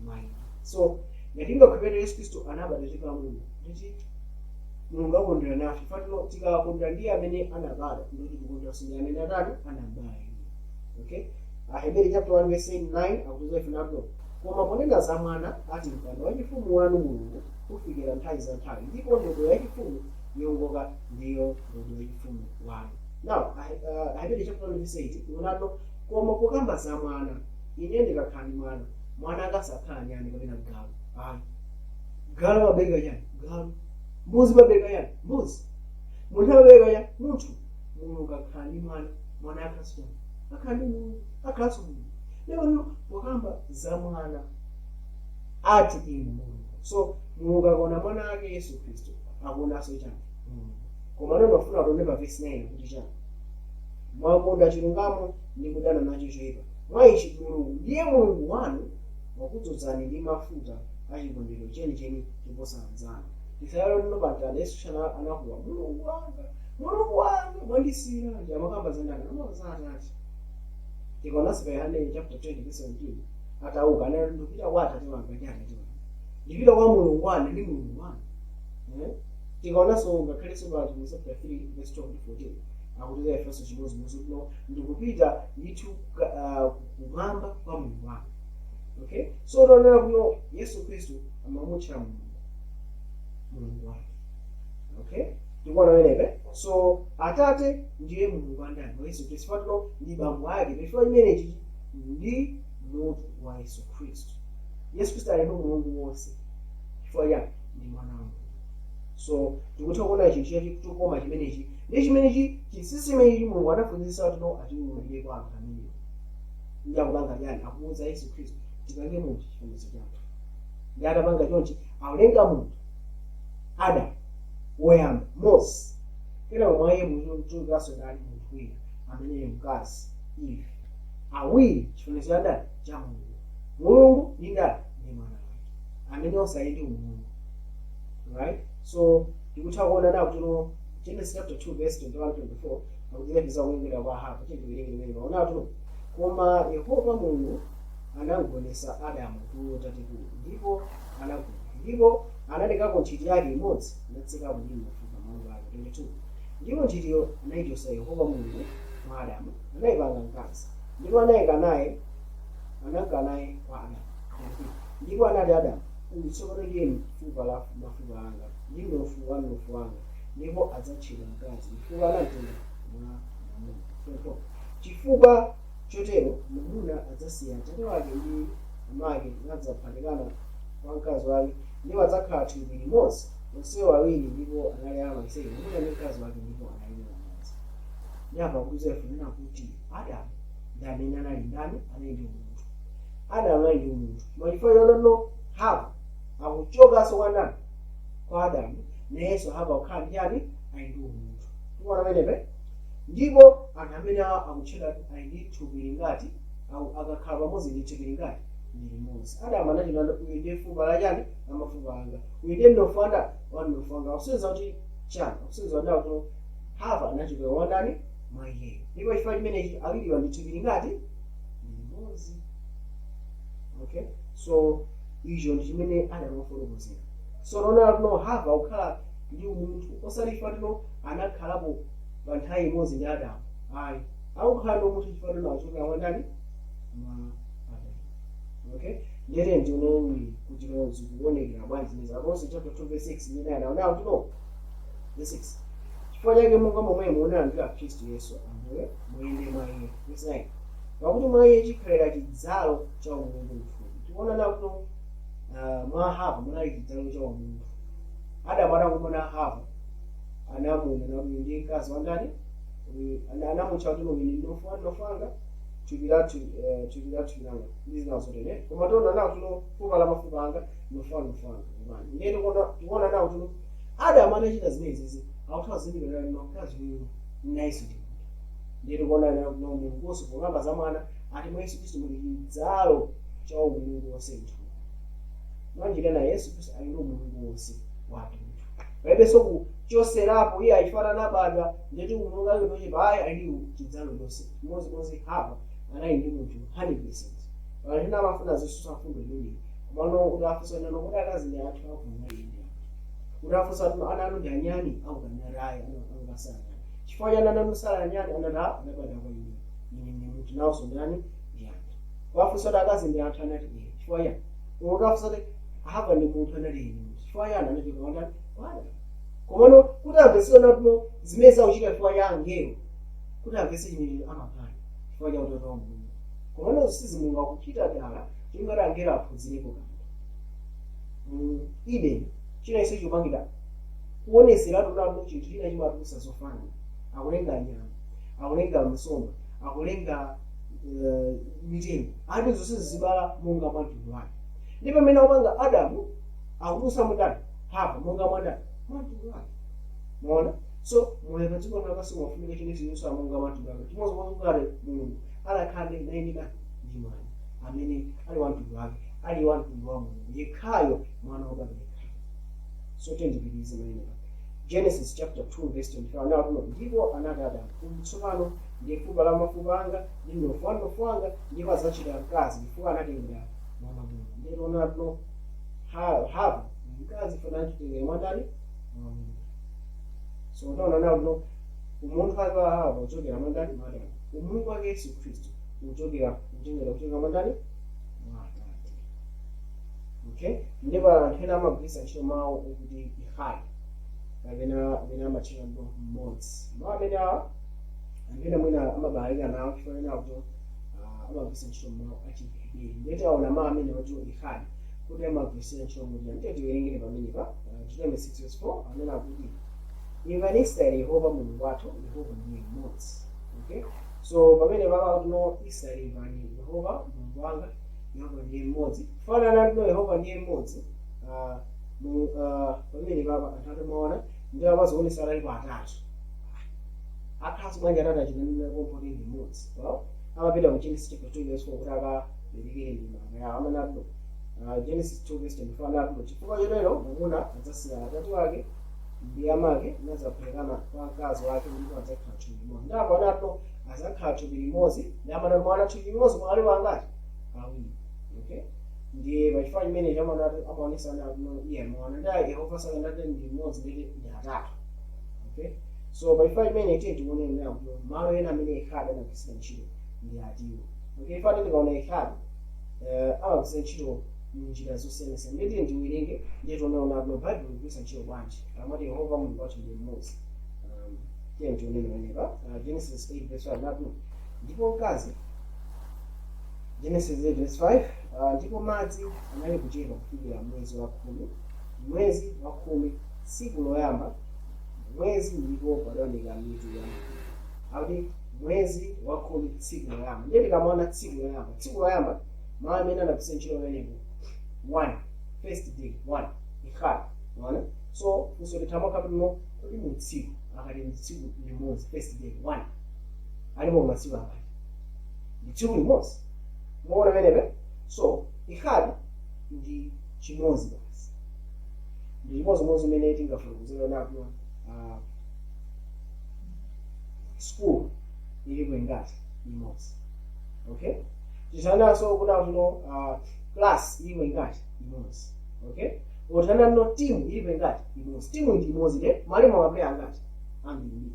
mwa iye. So ngatingakhulupirira Yesu Khristu anabadwa kuchokera kwa Mulungu, kuti Mulungu akondera nafe. Fatino tikakondera ndiye amene anabadwa ndikuti tikondanso ndiye amene anabadwa. Okay, Aheberi chapter 1 verse 9 akutuza ifinapo koma ponena za mwana ati mpando wachifumu wanu Mulungu kufikira nthawi za nthawi, ndipo ndodo yachifumu yongoka ndiyo ndodo yachifumu wanu. Now Aheberi chapter 1 verse 8 ikunato koma pokamba za mwana ine ndikakhala mwana, mwana akasakhala nyani kapena galu. Galu mabega yani galu, mbuzi mabega yani mbuzi, munthu mabega yani munthu. Mulungu akakhala mwana, mwana akasakhala akakhala Mulungu. lero pokamba za mwana ati inu Mulungu. So Mulungu akona mwana ake Yesu Kristo akuonanso chani koma nonofuna kutonde pa verse 9 kuti chani mwakonda chilungamo ndi kudana nacho choyipa mwa ichi Mulungu ndiye Mulungu wanu wakudzozani ndi mafuta achikondwerero chenicheni chiposa anzanu. Tisayalo lino pantanda Yesu chana anakuwa Mulungu wanga mwandisira ndi amakamba zandana amaza atati tikonanso pa Yohane chapter 20 verse 17 atauka analo ndipita kwa atate wanga ndi atate wanga ndipita kwa Mulungu wanu ndi Mulungu wanu. Tikaonanso ngakhalenso pa chapter 3 verse 12 to 14 akuti Efeso chimodzi kuno ndikupita ndithu kumwamba kwa Mulungu wanu. Okay, so tonera kuno Yesu Kristo amamutcha Mulungu wake. Okay, tikuona menebe. So atate ndiye Mulungu wandani Yesu Kristo fatino ndi bambo ake before imeneji ndi mutu wa Yesu Kristo. Yesu Kristo ali Mulungu wonse chifukwa yake ndi mwana wa Mulungu. So tikutha kuona ichi chiya chikutokoma chimenechi ndi chimenechi chisisimechi Mulungu anafunzisa tino atiululire kwa anthu amenewo. Ndi akupanga chani akuwuza Yesu Kristo tipange munthu chifanizo chake. Ndi atapanga chonchi awalenga munthu Adamu woyamba Mose kena mwaye mtukaso dali munthu wina amene mkazi Eve awiri chifanizo cha ndani cha Mulungu ndi ndani ndi mwana wake amene osayindi Mulungu. Right? So tikutha kuona nawo tuno Genesis chapter 2 verse 21 24 akuzilepiza kuingira kwa Hava chindilingire baona tuno koma Yehova Mulungu anagonesa Adamu tatikulu ndipo analekako ntchito yake imodzi natseka mlimi mafupa mawu ake 22 ndipo ntchitoyo anayichotsa Yehova Mulungu mwa Adamu anayipanga mkazi ndipo anayika naye kwa Adamu ndipo anati Adamu tsopano ndiye fupa la mafupa anga ndi mnofu wanga ndipo adzatchedwa mkazi chifukwa anamtenga mwa mwamuna. Chifukwa chotero mwamuna adzasiya atate wake ndi amake nadzaphatikana kwa mkazi wake ndipo adzakhala thupi limodzi onsewo awiri ndipo anali amake mwamuna ndi mkazi wake ndipo anali amodzi. Ndi apa kuti afunena kuti Adamu ndi amene anali ndani anali ndi umunthu. Adamu anali ndi umunthu mwachifukwa choneno Hava akuchokanso kwa ndani kwa Adamu nayenso Hava kukhala ndi chani ali ndi umunthu. Tikuona pamenepe ndipo anthu amene akutchedwa ali ndi thupi lingati akakhala pamodzi ndi thupi lingati ndi limodzi. Adamu anachita uyu ndiye fupa la chani la mafupa anga uyu ndiye mnofu wanga wa mnofu wanga akusonyeza kuti chani akusonyeza ndawo kuti Hava anachokera wa ndani mwa iyeyo ndipo chifukwa chimenechi awiriwa ndi thupi lingati ndi limodzi. Okay, so icho ndi chimene Adamu afotokozera. So naona kuno Hava ukhala ndi umunthu osalifa tino anakhalapo pa nthawi imodzi ndi Adamu ayi akukhala ndi umunthu chifukwa tino achokera kwa ndani mwa Adamu. Okay, ndiyete ndioneni kuti zikuonekera bwanji zimene akonso chapter 2 verse 6 imene anaona kuti no verse 6 chifukwa chake monga momwe muonera ndi Khristu Yesu ambuye muyende mwa iye. Verse 9 pakuti mwa iye chikhalira chidzalo cha umulungu mfumu. Tikuona nawo kuti mwa Hava munali chidzalo cha umunthu. Adamu atangomona Hava anamuna nakuti ndiye mkazi wa ndani anamutcha kuti uyu ndi mnofu wanga thupi la langa ndi zina zotere koma tona nawo tuno fupa la mafupa anga mnofu wanga ndiye tikuona nawo tuno Adamu anachita zimenezi akuthawa zindikira mkazi uyu nayeso ndiye tikuona nawo Mulungu wonse pokamba za mwana ati mwa Yesu Kristo muli chidzalo cha umulungu wonse mwanjira na Yesu Kristo ali ndi umulungu wonse wake. Paibenso kuchoserapo iye ayifanana nabadwa ndeti umulungu ake nochepa ayi ali chidzalo lonse chimodzimodzi Hava anali ndi munthu 100%. Valina amafuna zisusa fundo lili komano udafunsa nano kuti akazi ndi anthu akufuna inde udafunsa kuti ana anu ndi anyani aukanarayi angasala chifukwa cha nana musala anyani anada anabada kwa ine munthu nawonso ndani ndi anthu wafunsa kuti akazi ndi anthu anati chifukwa ya udafunsa kuti Hava ndi munthu anali ine chifukwa ya anati kwanda wala komano kuti amvese napo zimene zauchita chifukwa ya angelo kuti amvese chimene amapanga chifukwa cha utata wa Mulungu komano zisizi Mulungu akuchita dala chingati angelo aphunzirepo kanthu. Eden china iso chopangidwa kuoneseratu napo chinthu china chimatusa zofanana akulenga nyama akulenga nsomba akulenga mitengo ati zonse zibala monga mwa mtundu wake. Ndi pamene opanga Adamu akutulutsa mundani Hava monga mwa mtundu wake. Muona? So moyo padziko lapansi mwafunika chilichonse monga mwa mtundu wake. Chimodzi mwakuti Mulungu alakhale naini ndi mwana amene ali wa mtundu wake, ali wa mtundu wa Mulungu yekhayo mwana wobadwa yekhayo. So tendipitirize maeneo. Genesis chapter 2 verse 25. Now ndipo anati Adamu, tsopano ndi fupa la mafupa anga ndi mnofu anga ndipo adzachita mkazi chifukwa anatengera mwana munthu. Ndero nato Hava mkazi funa achitengera mwandani mwana munthu. So utaona nawo umunthu wake wa Hava uchokera mwandani mwa Adamu. Umunthu wake Yesu Kristu uchokera mwandani mwa Atate. Okay? Ndipo anthu ena amagwiritsa ntchito mawu okuti ihali kapena amachita mmodzi. Mawu amene awa amene mwina amabalalika nawo chifukwa nawo kuti amagwiritsa ntchito mawu achiheberi. Ndiye taona mawu amene wati ihali kuti amagwiritsa ntchito mmodzi. Ndiye tiwerengere pamenepa Deuteronomy 6:4 amene akuti imvani Israeli Yehova Mulungu wathu Yehova ndiye mmodzi. Okay? So pamene papa kuti Israeli imvani Yehova Mulungu wanga Yehova ndiye mmodzi. Kufanana ndi Yehova ndiye mmodzi. Pamene papa anthu amaona ndiye amazionesa alipo atatu. Akhazi bwanji atatu achinanira komponi ndi mmodzi. Well, amapita ku Genesis chapter 2 verse 4 kuti akaberekere ndi mama yawo amanado. Genesis 2 verse 25 napo chifukwa chotero mwamuna adzasiya atatu wake ndi amake nazapelekana kwa mkazi wake ndipo adzakhala thupi limodzi. Ndipo anato adzakhala thupi limodzi ndi amana mwana thupi limodzi mwali wangati awiri. Okay? Ndiye pachifukwa chimene chamanato amaonesa nato iye mwana ndi Yehova sakanati ndi limodzi ndi atatu. Okay? So pachifukwa chimene tione nawo malo ena amene ihali anagwiritsa ntchito ndi atiwo. Okay? Ifane tikaona ihali amagwiritsa ntchito njira zosiyanasiyana. Ndiye ndiwerenge ndiye tonaona nato Bible igwiritsa ntchito bwanji. Amati Yehova Mulungu wathu ndiye mmodzi. Tiye tione pamenepa Genesis 8 verse 5 nato ndipo mkazi Genesis 8 verse 5 ndipo madzi anali kuchepa kufikira mwezi wa khumi tsiku loyamba mwezi ndipo padaoneka mitu ya akuti mwezi wa khumi tsiku loyamba. Ndiye tikamona tsiku loyamba mawu amene anagwiritsa ntchito pamenepo 1 first day 1 ihali. Unaona? So usotithamo kapitino kuti mu tsiku akati ndi tsiku limodzi first day 1 alipo masiku akati ndi tsiku limodzi. Muona pamenepa? So ihali ndi chimodzi basi. Ndi chimodzimodzi imene tingafotokozera napo school ilipo ingati imodzi. Okay? Tisananso kuna kuno class ilipo ingati imodzi. Okay? Otana no team ilipo ingati imodzi. Team ndi imodzi de mwalimu amapeya ngati ambiri.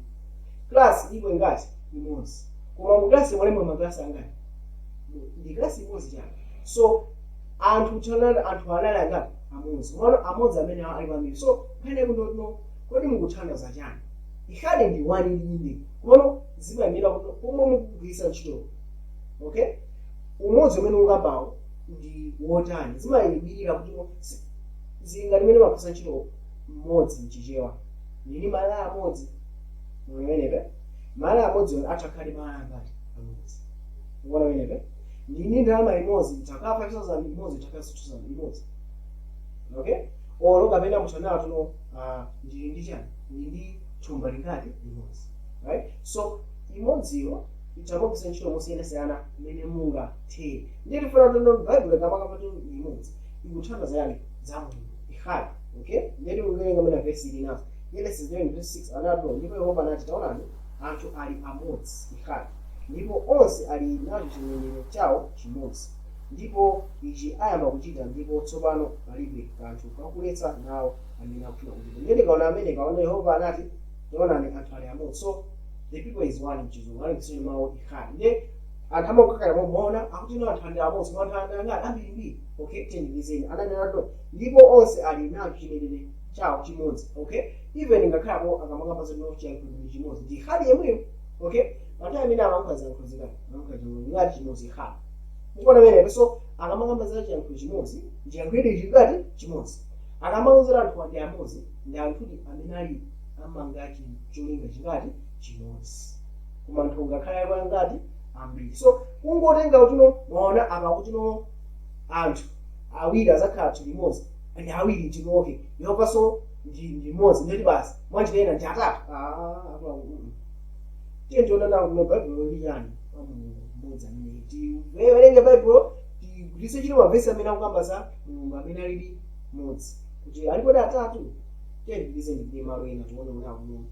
Class ilipo ingati imodzi. Koma mu class mwalimu amaklasi angati ndi class imodzi chake. So anthu alala ngati amodzi. Mwana amodzi amene ali pamene. So pene kuno kodi mukuthandiza chani? Ihali ndi 1 ine. Kono zimayimira kuti pomwe mukugwiritsa ntchito. Okay? Umodzi umene ungabawo ndi wotani. Zimayimirira kuti zinga limene mapasa ntchito mmodzi mchichewa. Nini mala amodzi. Mwenepe? Mala amodzi atakhali mala ngati amodzi. Uwona wenepe? Nini ndalama imodzi itakafa 5000 imodzi itakafa 2000 imodzi. Okay? Olo kapena mutana tuno ndi chani? Ndi thumba lingati imodzi. Right? So imodziyo itakopisa ntchito mosiyanasiyana imene mungathe. Ndiye tifuna tuno Bible kamaka patu imodzi ikuthandiza yani za Mulungu ihali. Okay? Ndiye tikuwerenga mena verse ili nazo. Genesis 9 verse 6 anado ndipo Yehova anati taonani anthu ali amodzi ihali. Ndipo onse ali nacho chimenero chawo chimodzi. Ndipo ichi ayamba kuchita ndipo tsopano palibe kanthu kakuletsa nawo amene akufuna kuchita. Ndiye tikaona amene kaona Yehova anati taonani anthu ali amodzi. So the people is one mchizungu ali kusema mawu ihali. Ndiye anthu amakukhala momuona akuti no anthu ali amodzi anthu angati ambiri. Okay? Tendizeni ananena ndipo onse ali nacho chimenero chawo chimodzi. Okay? Even ngakhapo akamanga zino chankho chimodzi ndi ihali yemweyo. Okay? Anthu amene amankaza ngati chimodzi ihali. Mukuona pamenepo? So akamanga za chankho chimodzi ndi yankho chingati chimodzi. Akamangozera anthu ndi amodzi ndi anthu amene ali amangati cholinga chingati chimodzi. Koma anthu ngakhala ngati ambiri. So kungotenga kuti mwaona apa kuti anthu awiri azakhala limodzi and awiri chinoke yopaso ndi mmodzi ndeti basi mwanjira ena ndi atatu tiye tiona nawo kuno baibulo liyani mmodzi amene tiwerenge baibulo tigwiritse chino mavesi amene akukamba za mulungu amene alili mmodzi kuti alipodi atatu tiye tigwiritse ndi malo ena tione unakuno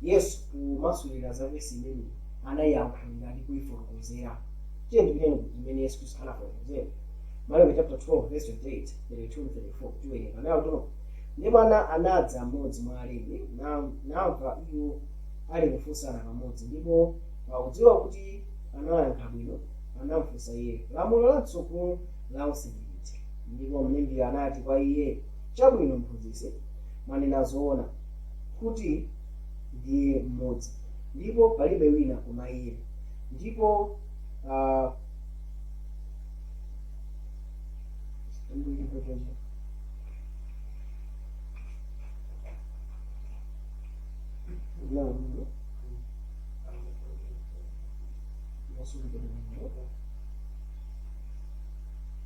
yesu kumasulira za vesi imene anayiyankhulira ndi kuyifotokozera tiye ndipiteni kuti imene yesu kristu anafotokozera Marko chapter 12 verse 28 32 34 tiwerenga nawo tuno ndi mwana anadza mmodzi mwa alembi namva iwo ali kufunsana pamodzi ndipo pakudziwa kuti anayankha bwino anamufunsa iye lamulo latsogolo laonse ndi liti ndipo mlembi anati kwa iye chabwino mphunzitsi mwanena zoona kuti ndiye mmodzi ndipo palibe wina koma iye ndipo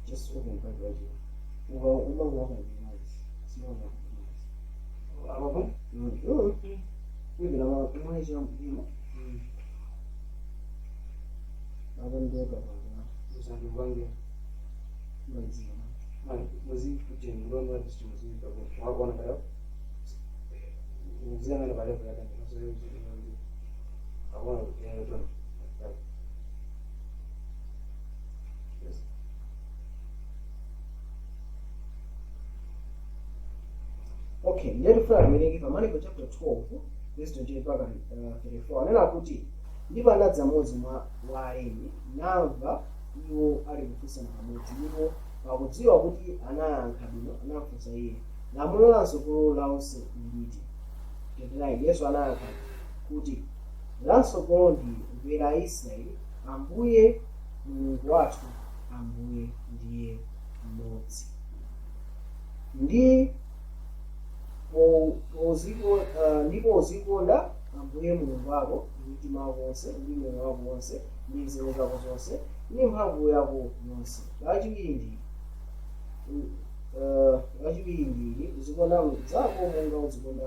just open by right here. Well, we don't want to be nice. It's not like nice. We can have a nice jump here. I don't do that. There's a one here. Muziki kujeni ndo ndo ndicho muziki kwa wako na leo muziki na baada ya kanda so hiyo hawana yeye ndo okay ndio fara mwenye kwa Marko chapter 12 verse 28 mpaka 34 anena kuti ndipo anadza mmodzi wa alembi namva iwo ali kufunsana pamodzi ndipo pakudziwa kuti anayankha bwino anamufunsa iye lamulo latsogolo laonse ndi liti. Yesu anayankha kuti latsogolo ndi mvera Israeli Ambuye Mulungu wathu Ambuye ndiye mmodzi ndipo uzikonda Ambuye Mulungu wako ndi mtima wako wonse ndi moyo wako wonse ndi nzeru zako zonse ndi mphamvu yako yonse. Lachiwiri ndi uzikonda mnzako monga uzikonda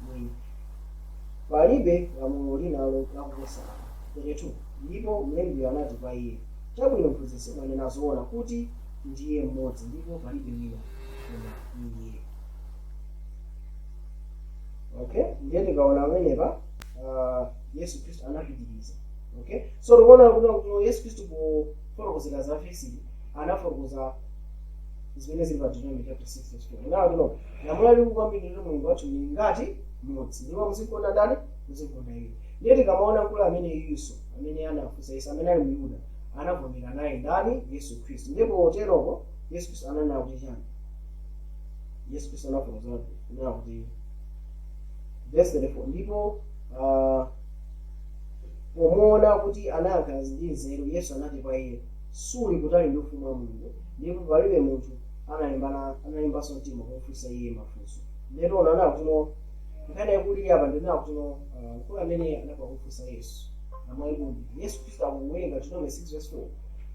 mwini. Palibe lamulo lina lakuposa. 32 ndipo mlembi anati kwa iye chabwino mphunzitsi mwanena zoona kuti ndiye mmodzi ndipo palibe wina koma iye. Okay, ndiye tikaona amenepa Yesu Kristu anapitiriza. Okay, so tunaona kuti Yesu Kristu kufotokozera za vesi anafotokoza zimene zili pa Deuteronomy chapter 6 verse 4. Nawo tuno lamulo lili kwambiri ndi Mulungu wathu ndi ngati mmodzi ndipo muzikonda ndani muzikonda iye. Ndiye tikamaona mkulu amene Yesu amene anafunsa Yesu amene ali Myuda anavomera naye ndani Yesu Kristu ndipo oteroko Yesu Kristu ananena kuti chani Yesu Kristu anafotokoza kuti verse 34 ndipo pomuona kuti anayankha ndi nzeru Yesu anati kwa iye suli kutali ndi ufumu wa Mulungu ndipo palibe munthu analimbanso mtima kufunsa iye mafunso. Ndipo unaona kuti nkhani yakuli apa ndinena kuti mkulu amene anapakufunsa Yesu amwaibundi Yesu Kristu akuwerenga Deuteronomy 6 verse 4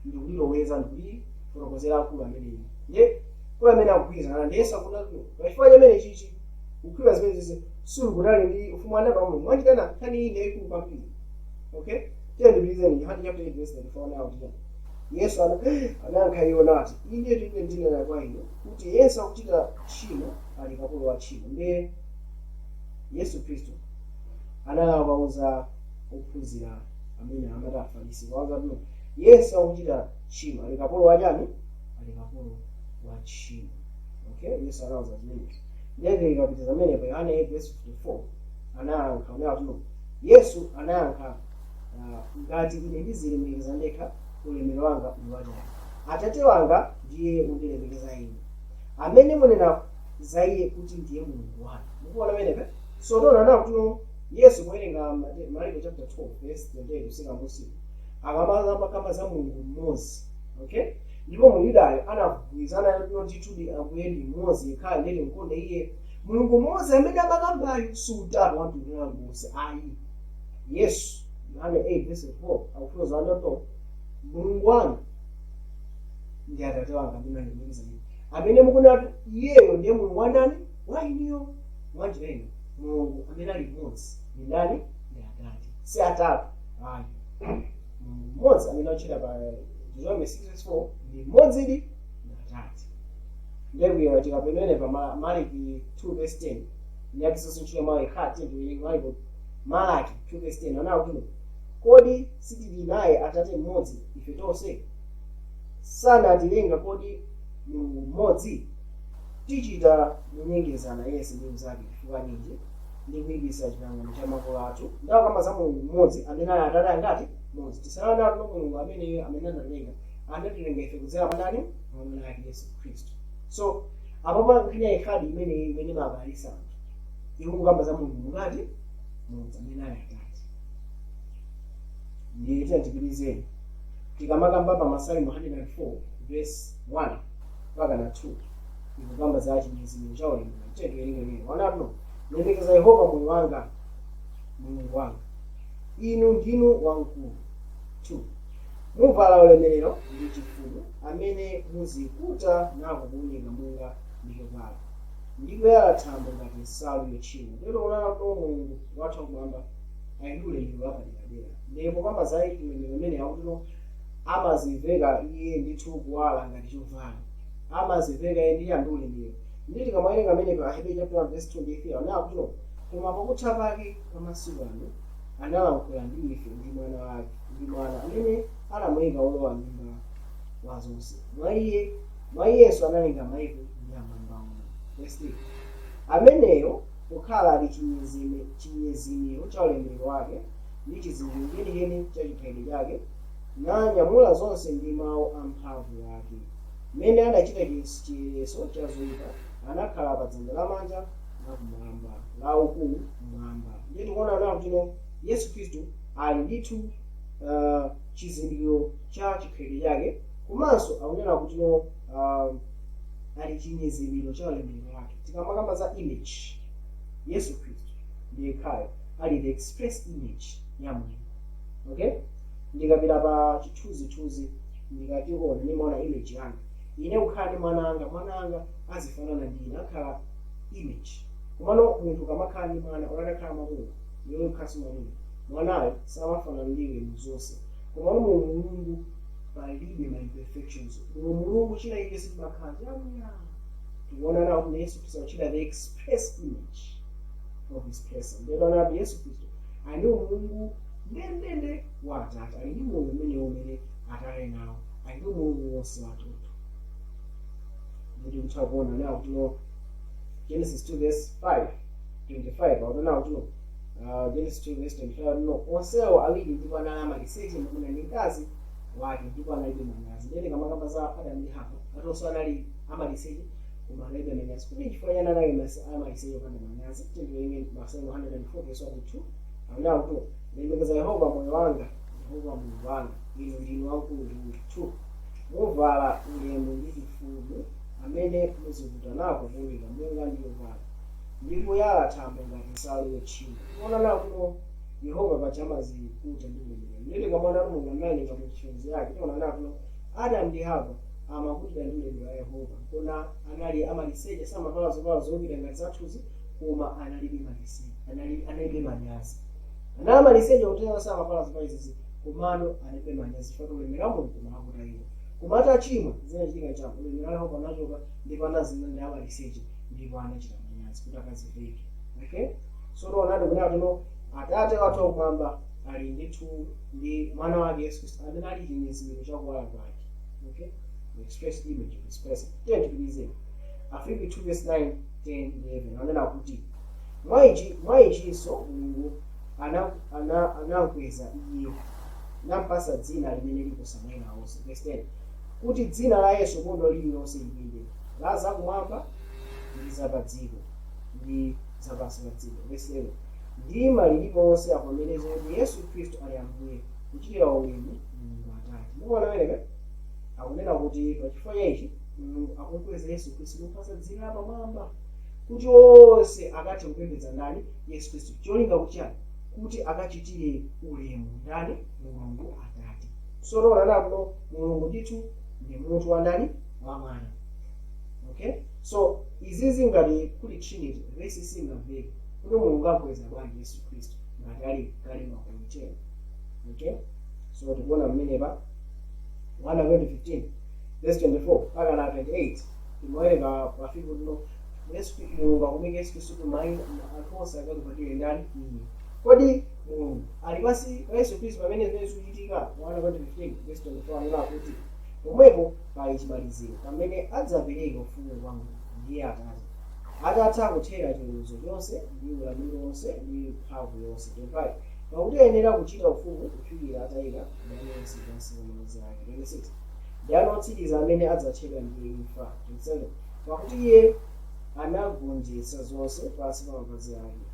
ndikuliloweza ndikulifotokozera akulu ameneyi. Ndiye mkulu amene akugwirizana ndi Yesu akuti pachifukwa chamene chichi ukhulupirira zimene zize suli kutali ndi ufumu wa Mulungu mwachitana nkhani iyi ndiyikulu kwambiri. Okay, tiye ndipitizeni Yohane chapter 8 verse 34 nawo kuti Yesu anayankha iwo nati ine ndinena kwa inu kuti yense akuchita tchimo ali kapolo wa tchimo. Ndiye Yesu Kristu anawawuza ophunzira amene amati Afarisi waza kuti yense akuchita tchimo ali kapolo wa chani ali kapolo wa tchimo. Okay, Yesu anawuza zimenezi. Ndiye ikapitiza amene pa Yohane 8 verse 54 anayankha kuti Yesu anayankha ngati ine ndizilemekeza ndekha ulemerero wanga uli wachani. Atate wanga ndiye undilemekeza ine amene munena za iye kuti ndiye Mulungu wanu. Mukuona pamenepa so tonaona kuti Yesu kuwerenga Marko chapter 12 verse 28 kusika musiku akamaza makamba za Mulungu mmodzi. Okay, ndipo Myudayo anagwirizana kuti ndithu Ambuye ndi mmodzi yekha ndele mkonde iye Mulungu mmodzi amene amakambayo sutatu wanthu wonse ayi Yesu Yohane 8:4 akufunza ndoto Mulungu wanu ndi Atate wanga ndimaneneza ine amene mukunati iyeyo ndiye Mulungu wandani wa iniyo mwanjireni Mulungu amene ali mmodzi ndi ndani ndi Atate si atatu ayi mmodzi amene achita pa Deuteronomy 6:4 ndi mmodzi ndi Atate ndekuyo tikapemene pa Malaki 2:10 nyakisoso chile mwa ikhati ndiyo Malaki 2:10 anakuti kodi sitili naye Atate mmodzi ife tonse sanatilenga kodi Mulungu mmodzi tichita kunyengezana yense ndi mnzake chifukwa ninji ndi kuyipisa chipangano cha makolo athu ndawo kamba za Mulungu mmodzi amene ali Atate angati mmodzi tisanana nato Mulungu amene anatilenga anatilenga ife kudzera mwa mwana wake Yesu Khristu. So apo nkhani ikhadi imene mabalisa anthu iwo kukamba za Mulungu mungati mmodzi amene ali Atate ndiye tiyantipilizeni tikamakamba pa Masalimo 104:1 mpaka na 2 ikukamba za chinyezimiro cha ulemerero chetuyelingenero wanano ndiyembekeza Yehova moyo wanga Mulungu wanga inu ndinu wamkulu 2 muvala ulemerero ndi chifumu amene muzikuta nako kuunyika monga ndi chovala ndikuyala thambo ngati nsalu yotchinga ndilo kulala kwa Mulungu wathu kumwamba ali ulemerero wapaderadera ndipo kamba za ulemerero amene akutino amaziveka iye ndithu kuwala ngati chovala amaziveka iye ndiye ndi ulemerero nditi kamawerenga amene pa Ahebreyu chapter 1:23 anakutino koma pakutha pake pamasiku ano analankhula ndi ife ndi mwana wake ndi mwana amene anamuyika olowa m'nyumba wa zonse mwa iyeso analenga mayiko ndi amwamba omwe. Verse 3 ameneyo kukhala ali chinyezimiro cha ulemerero wake ndi chizindikiro chenicheni cha chikhalidwe chake nanyamula zonse ndi mawu amphamvu yake mmene anachita chiyeso cha zoyipa anakhala pa dzanja lamanja lakumwamba la ukulu mmwamba ndiye tikuona nawo kuti Yesu Khristu ali ndithu chizindikiro cha chikhalidwe chake komanso akunena kuti ali chinyezimiro cha ulemerero wake. Tikamakamba za image Yesu Khristu ndiye khayo ali the express image ya Mulungu. Okay, ndikapita pa chithunzithunzi ndikationa nimaona image yanga ine kukhala ndi mwana anga azifanana ndi ine akhala image komano munthu kamakhala ndi mwana orakhala mwamuna iwe ukhasi mwamuna mwanayo samafanana ndiwe muzonse komano Mulungu palibe ma imperfections Mulungu china iye simakhala yamuya tikuona nawo kuti Yesu Khristu achita the express image of his person ndilo nabi Yesu Khristu ali Mulungu ndendende wa Atate ali ndi Mulungu umene Atate nawo ali ndi Mulungu wonse watoto ndiri kuona nawo kuti Genesis 2:25 aona nawo kuti Genesis 2:25 no onsewo awiri ndipo analama liseche mwamuna ndi mkazi wake ndipo analibe manyazi ndene kamakamba za Adamu ndi Hava atonso anali amaliseche koma analibe manyazi kuti chifukwa yana anali amaliseche kapanda manyazi tiyeni Masalimo 104:2 aona kuti ndiyembekeza Yehova moyo wanga Yehova Mulungu wanga inu ndinu wamkulu ndi 2 muvala ulemu ndi chifumu amene muzikuta nako kuunyika monga ndi chovala ndipo yala thambo ngati nsalu yotchinga kuona nawo kuno Yehova pachamazikuta ndi ulemerero ndili kamwana Mulungu analenga mu chifenzi yake tiona nawo kuno Adamu ndi Hava amakutira ndi ulemerero wa Yehova kona anali amaliseche samavala zovala zopita ngati zathuzi koma analibe maliseche analibe manyazi anamaliseche kutera samavala zovala izizi komano analibe manyazi chifukwa ulemerero wa Mulungu umakuta iwo kumata chimwe zinachitika chapo ulemerero wa Yehova unachoka ndipo anazina ndi amaliseche ndipo anachita manyazi kuti akaziveke. Okay, so ronado kuna tuno Atate wathu wakumwamba ali ndithu ndi mwana wake Yesu Khristu amene ali chinyezimiro cha kuwala kwake. Okay, the express image of his person. Tiyantipilizeni Afilipi 2:9-11 anena kuti mwa ichinso Mulungu anakweza iye nampasa dzina limene liposamwera onse. Verse 10 kuti dzina la Yesu bondo lililonse lipinde la zakumwamba ndi zapadziko ndi zapansi pa dziko. Verse 11 ndima liliponse avomereze kuti Yesu Khristu ali Ambuye kuchitira ulemu Mulungu Atate. Mukuona pamenepa akunena kuti pachifukwa ichi Mulungu akukweza Yesu Khristu kumpasa dzina lapamwamba kuti onse akathe kupembedza ndani Yesu Khristu. Cholinga kuchani kuti akachitire ulemu ndani Mulungu Atate. Sono nakuno Mulungu ndithu ndi munthu wa ndani wa mwana. Okay, so izizi ngati kuli Trinity vesi singaveki kuti Mulungu akweza bwanji Yesu Kristu ngati ali kalima kumtero. Okay, so tikuona mmenepa 1:15 verse 24 mpaka na 28 timowerenga pafika kuno Yesu Mulungu akumika Yesu Kristu kumaina akhosa akakupatire ndani iye. Kodi Mulungu ali pasi Yesu Kristu pamene zimene zikuchitika 1:15 verse 24 anena kuti pomwepo pali chimaliziro pamene adzapereka ufumu wangu ndiye Atate atatha kuthera chiweruzo chonse ndi ulamuliro wonse ndi mphamvu yonse. 25 pakuti ayenera kuchita ufumu kufikira atayika ndani yonse pansi pa mapazi ake. 26 ndi otsiriza amene adzatchedwa ndiye imfa. 27 pakuti iye anagonjetsa zonse pansi pa mapazi ake.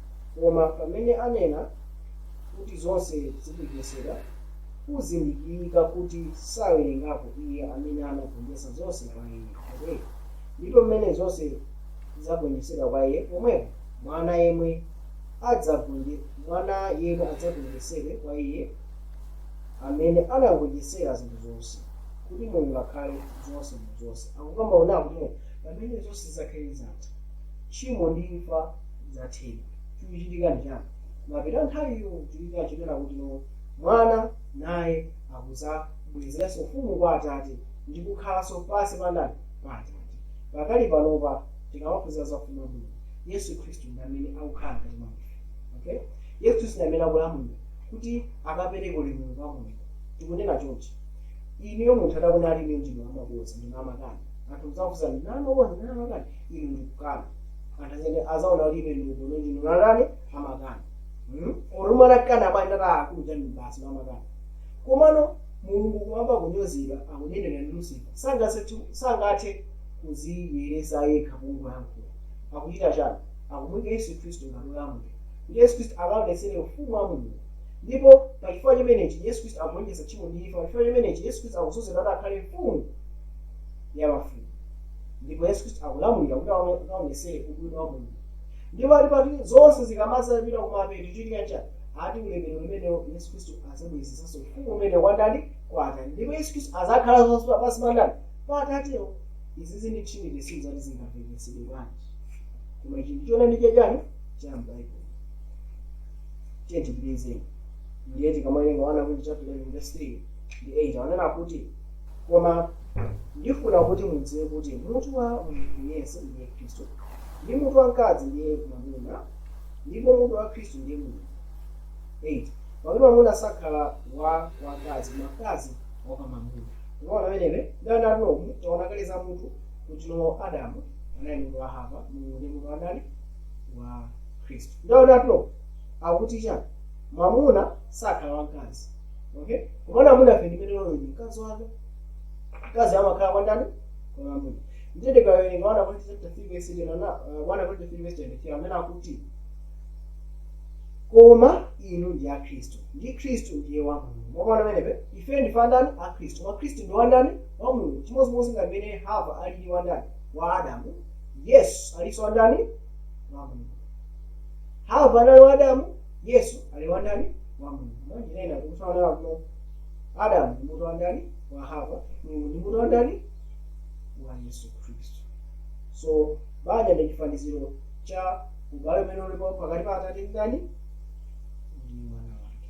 Koma pamene anena kuti zonse zilekesera kuzindikirika kuti sawerengapo iye amene anagonjetsa zonse kwa iye. Okay, ndipo mmene zonse zagonjetsedwa kwa iye pomwepo mwana yemwe adzagonjetsedwe kwa iye amene anagonjetsera zinthu zonse kuti Mulungu akhale zonse mu zonse. Akukamba ona kuti pamene zonse zakhale zatha tchimo ndi imfa zathera chikuchitika njani mapita nthawiyo kuchitika chitera kuti mwana naye akuzabwezeranso ufumu kwa Atate ndi kukhalanso pansi pa ndani pa Atate. Pakali panopa tikamaphunzira za ufumu wa Mulungu Yesu Kristu ndi amene akukhala mkati mwa ife. Okay, Yesu Kristu ndi amene akulamulira kuti akapereke ulemu kwa Mulungu. Tikunena chonchi ineyo munthu atakuona ali ine ndinu amabodza ndinu amakani anthu mudzakufusa ndinamabodza ndinu amakani inu ndikukana anthu azene azaona kuti ine ndikuno ndinu nalani amakani. Orumwe anakana amayendera akulu chani basi amakani. Komano Mulungu kumwamba kunyozera akunenera ndi Lucifer sangathe kuziyeresa yekha Mulungu yankhula. Akuchita chani akumuyika Yesu Kristu ngati wolamulira kuti Yesu Kristu akaonetsere ufumu wa Mulungu. Ndipo pachifukwa chimenechi Yesu Kristu akugonjetsa tchimo ndi imfa. Pachifukwa chimenechi Yesu Kristu akusozera kuti akhale mfumu ya mafumu. Ndipo Yesu Kristu akulamulira kuti akaonetsere ubwino wa Mulungu. Ndipo ali pati zonse zikamazapita kumapeto chitika chani ati ulemerero umenewo Yesu Kristu azabwezesanso ufumu umene wandani kwa Atate. Ndipo Yesu Kristu azakhala zonse pansi pa ndani pa Atatewo. Izi zindi Trinity sizati zingavekesedwe bwanji koma ichi ndichona ndi chachani cha m'Baibulo. Tiye tipitirize ndiye tikamawerenga 1 chapter 11 verse 3 ndi 8 anena kuti koma ndifuna kuti mudziwe kuti munthu wa munthu yense ndiye Khristu ndi munthu wamkazi ndiye mwamuna ndipo munthu wa Khristu ndiye Mulungu. 8 pakuti mwamuna sakhala wa wamkazi mkazi wa mwamuna. Unaona wenene ndana anomu taona kale za munthu kuti Adamu anali munthu wa Hava Mulungu ndi munthu wa ndani wa Khristu. Ndaona to akuti chani mwamuna sakhala wamkazi. Okay, kumana mwamuna fe ndimene lolo ndi mkazi wake mkazi amakhala kwa ndani kwa mwamuna. Nditete kawerenga 1 chapter 3 verse 23 amene akuti koma inu ndi a Khristu ndi Khristu ndiye wa Mulungu. Mwaona menepe ife ndife ndani a Khristu mwa Khristu ndi wa ndani wa Mulungu. Chimodzimodzi ngamene Hava ali ndi wa ndani wa Adamu Yesu alinso wa ndani wa Mulungu. Hava anali wa Adamu Yesu ali wa ndani wa Mulungu. Mwanjinena kufanana kuno Adamu ndi munthu wa ndani wa Hava Mulungu ndi munthu wa ndani wa Yesu Kristu. So banja ndi chifaniziro cha ubale umene ulipo pakati pa Atate ndi ndani ndi mwana wake.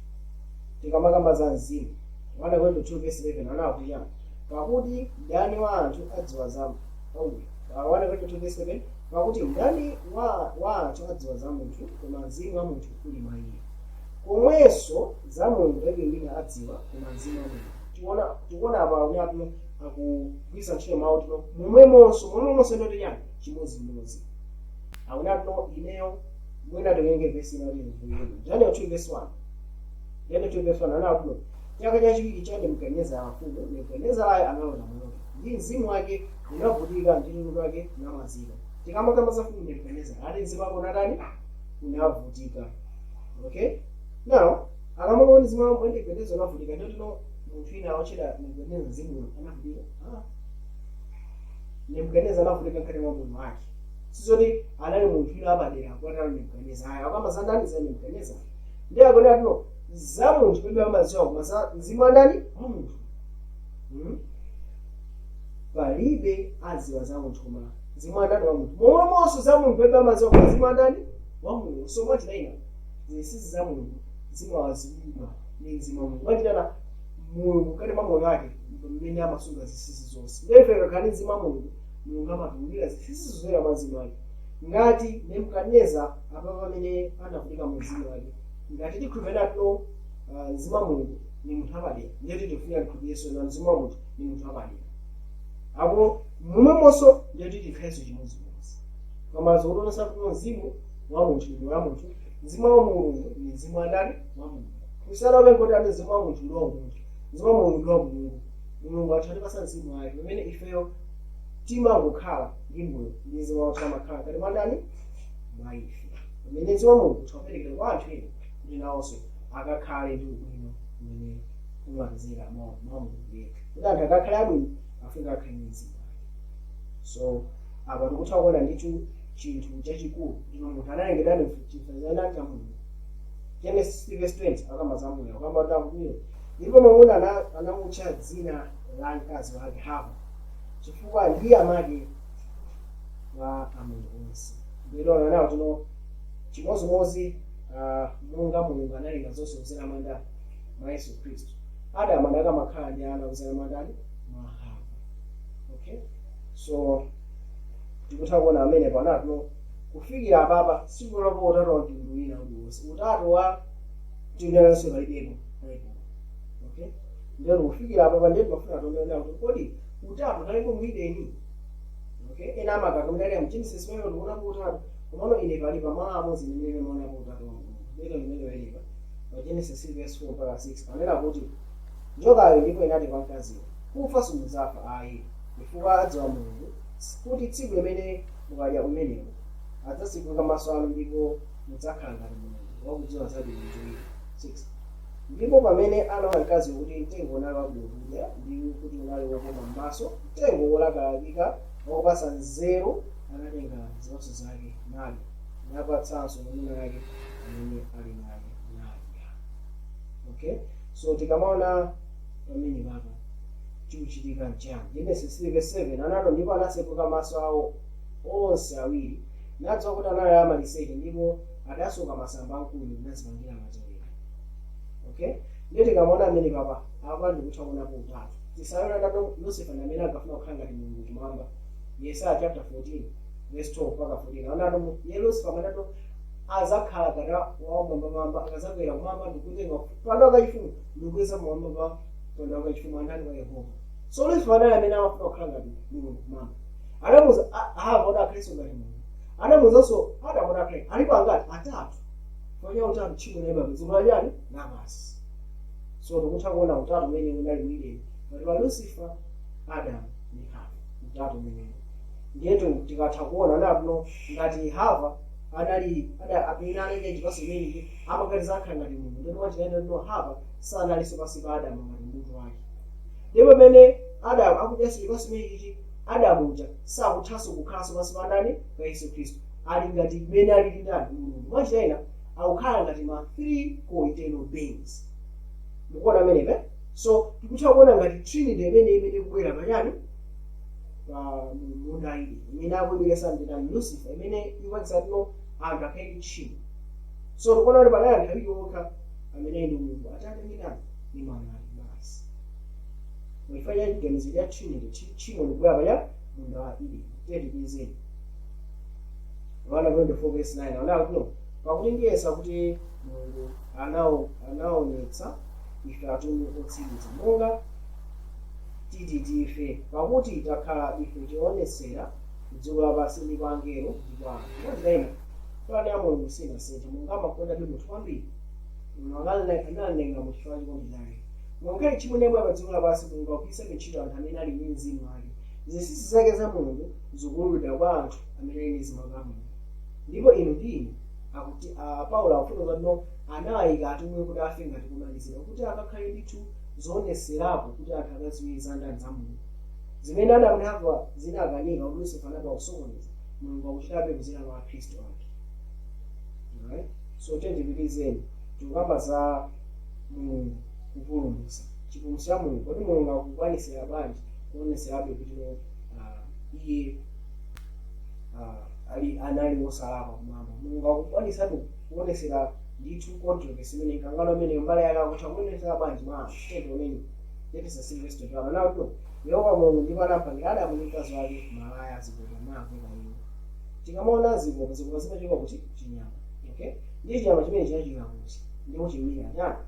Tikamakamba za mzimu 1 verse 11 anakuti chani pakuti mdani wa anthu adziwa za Paulo. 1 verse 7 pakuti mdani wa anthu adziwa za munthu koma mzimu wa munthu uli mwa iye. Komwenso za Mulungu wina adziwa koma mzimu wa munthu. Tikuona apa unyatu akugwisa ntchito mawu tino momwemonso ndoti chani chimodzimodzi. Aunatu ineyo mwina tengenge verse ina lino Daniel 2 verse 1. Daniel 2 verse 1 anakuno chaka chachiwiri cha Nebukadineza afumu Nebukadineza ayi anaona moyo ndi mzimu wake unavutika ndi lulu lake namazika. Tikamakamba za fumu Nebukadineza ali mzimu wake unatani unavutika. Okay, now akamona mzimu wake Nebukadineza unavutika ndio tino munthu ina wachira Nebukadineza mzimu anavutika. Nebukadineza anavutika nkati mwa munthu wake. Sizoti anali munthu ina abadera kwatala Nebukadineza aya akamba za ndani za Nebukadineza ndiye akunena kuti za munthu palibe amadziwa koma za mzimu wa ndani wa munthu. Palibe adziwa za munthu koma mzimu wa ndani wa munthu. Momwemonso za munthu palibe amadziwa koma mzimu wa ndani wa Mulungu. So mwachinaina zinsinsi za Mulungu zimawaziwima ni mzimu wa Mulungu. Mwachitana Mulungu kati mwa moyo wake mmene amasunga zinsinsi zonse. Ndiye kakhala mzimu wa Mulungu, Mulungu amatumbira zinsinsi zoyera mwa mzimu wake. Ngati Nebukadineza apa pamene anavutika mu mzimu wake, ngati tikhulupirira tuno mzimu wa Mulungu ni munthu apadera, ndiye tikufunira tikhulupirire na mzimu wa munthu ni munthu apadera. Apo momwemonso ndiye tikhalenso chimodzimodzi. Koma zokutonesa kuti mzimu wa munthu ndi wa munthu, mzimu wa Mulungu ni mzimu wa ndani wa Mulungu. Kusana ule kuti ane mzimu wa munthu ndi wa munthu, mzimu wa Mulungu ndi wa Mulungu. Mulungu atipatsa mzimu wake pamene ifeyo timangokhala ndi moyo ndi mzimu wa tamakhala kati mwa ndani mwa ife. Pamene mzimu wa Mulungu tikuperekera kwa anthu ena kuti nawonso akakhale ndi ubwino umene umapezeka mwa Mulungu yekha. Kuti anthu akakhale abwino afika akhale ndi mzimu wake. So apa tikutha kuona ndicho chinthu chachikulu ndipo munthu analengedwa chifazana cha Mulungu. Genesis 3:20 akamba za Mulungu akamba kuti ndipo mwamuna anamutcha dzina la mkazi wake Hava chifukwa ndiye amake wa amuna onse. Ndiro anaona kuti chimodzimodzi monga Mulungu analenga zonse kudzera mwa Yesu Kristu. Adamu adamakhala ndi ana kudzera mwa Hava. Okay? So tikutha kuona amene panapo kufikira apapa sikulopo utatu wa mtundu wina uliwonse. Utatu wa mtundu wonse palibepo. Okay? Ndero kufikira apapa ndipo pafuna tonena kuti kodi utatu nalipo mwideni. Okay? Ena amakakamira mu Genesis pamene tikuona kuti utatu komano ine pali pamalo amodzi mmene muona kuti utatu wa Mulungu. Ndero limene walipa. Pa Genesis 3:4-6 anena kuti njokayo ndipo inati kwa mkaziyo, kufa simudzafa ayi, chifukwa adziwa Mulungu kuti tsiku limene mukadya umenewo adzatsekula maso anu ndipo mudzakhala ngati Mulungu wakudziwa zabwino ndi zoyipa. 6 ndipo pamene anaona mkaziyo kuti mtengo unali wabwino kudya ndi kuti unali wokoma m'maso, mtengo wolakalakika wakupatsa nzeru, anatenga zipatso zake nadya, napatsanso mwamuna wake amene ali naye nadya. Okay? So tikamaona pamene papa chikuchitika mchana. Genesis 3:7 anato ndipo anatsekuka maso awo onse awiri, nadziwa kuti anali amaliseche ndipo adasoka masamba ankulu nazipangira matewera. Okay? Ndiye tikamaona amene papa apa ndikutha kuonapo utatu. Tisayona ndato Yosefa amene akafuna kukhala ngati Mulungu kumwamba. Yesaya chapter 14:12-14 anato Yosefa amene azakhala kata wamwamba akazakwera kumwamba ndikutenga pando akachifumu ndikukweza mwamba pa pando akachifumu andani kwa Yehova. So Yosefa amene amafuna kukhala ngati Mulungu kumwamba. Adamuza Hava oda Kristo ngati Mulungu. Adamuzanso Adamu oda Kristo alipo angati atatu. Fanya utatu chimwe na Baba zimala yani na basi. So tukutha kuona utatu umene unali mwideni. Kati wa Lucifer, Adamu ni Hava. Utatu umene. Ndiyetu tikatha kuona napo ngati Hava apina anenge chipasi imene amakatiza akhala ngati Mulungu. Ndipo wachinaenda ndipo Hava sanaliso pasi pa Adamu ngati munthu wake. Ndipo pamene Adamu akudyaso chipasi imene ichi Adamu uja sakuthanso kukhalanso pasi pa ndani pa Yesu Kristu. Ali ngati imene alili ndani Mulungu. Wachinaenda akukhala ngati ma 3 co-eternal beings. Mukuona amenepe? So tikutha kuona ngati Trinity imene kubwera panyani munda ili imene akubwera ndi Lucifer imene ikwatsa tino anthu akaili tchimo. So tikuona kuti panali anthu awiri okha amene ndi Mulungu Atate ndi Mwana ndi Mwana basi. Mwifanya chiganizo cha Trinity tchimo likubwera panya munda wa Eden. Tiyeni tizeni. Yohana 24:9 anawo kuno pakulengeza kuti Mulungu anaonetsa ife atumwi otsiriza monga tife pakuti takhala ife tionetsera dziko lapansi ndi kwa angelo ndi kwa anthu. Mwachinaina plani ya Mulungu sinasintha. Mulungu amakonda ndi munthu kwambiri. Mulungu analenga mu chifukwa chikondi chake. Ngakhale tchimo limabwera pa dziko lapansi Mulungu akugwiritsa ntchito anthu amene ali ndi mzimu wake. Zinsinsi zake za Mulungu zikuwululidwa kwa anthu amene ali ndi mzimu wa Mulungu. Ndipo inu ndinu akuti Paulo akufuna kuti anawayika atumwi kuti afe ngati kumalizira kuti akakhale ndithu zoonetserapo kuti anthu akadziwe za ndani za Mulungu. Zimene Adamu ndi Hava zinakanika kuti Lucifer anati akusokoneza, Mulungu akuchitabe kudzera mwa Khristu wake. Alright? So tendipitizeni tikukamba za Mulungu kupulumutsa. Chipulumutso cha Mulungu, kodi Mulungu akukwanisira bwanji kuoneserabe kuti iye anali wosalakwa kumwamba. Mulungu akukwanisatu kuonesera ndithu controversy imene kangano amene mbali yake akutha kuonesera bwanji mwa tentoneni Genesis 3:21 nawo Yehova Mulungu ndipo anapangira Adamu ndi mkazi wake malaya zikopa nakweka iwo. Tikamaona zikopa zimacheka kuti chinyama. Okay? Ndiye chinyama chimene chinachika kuti ndipo chimira nyama.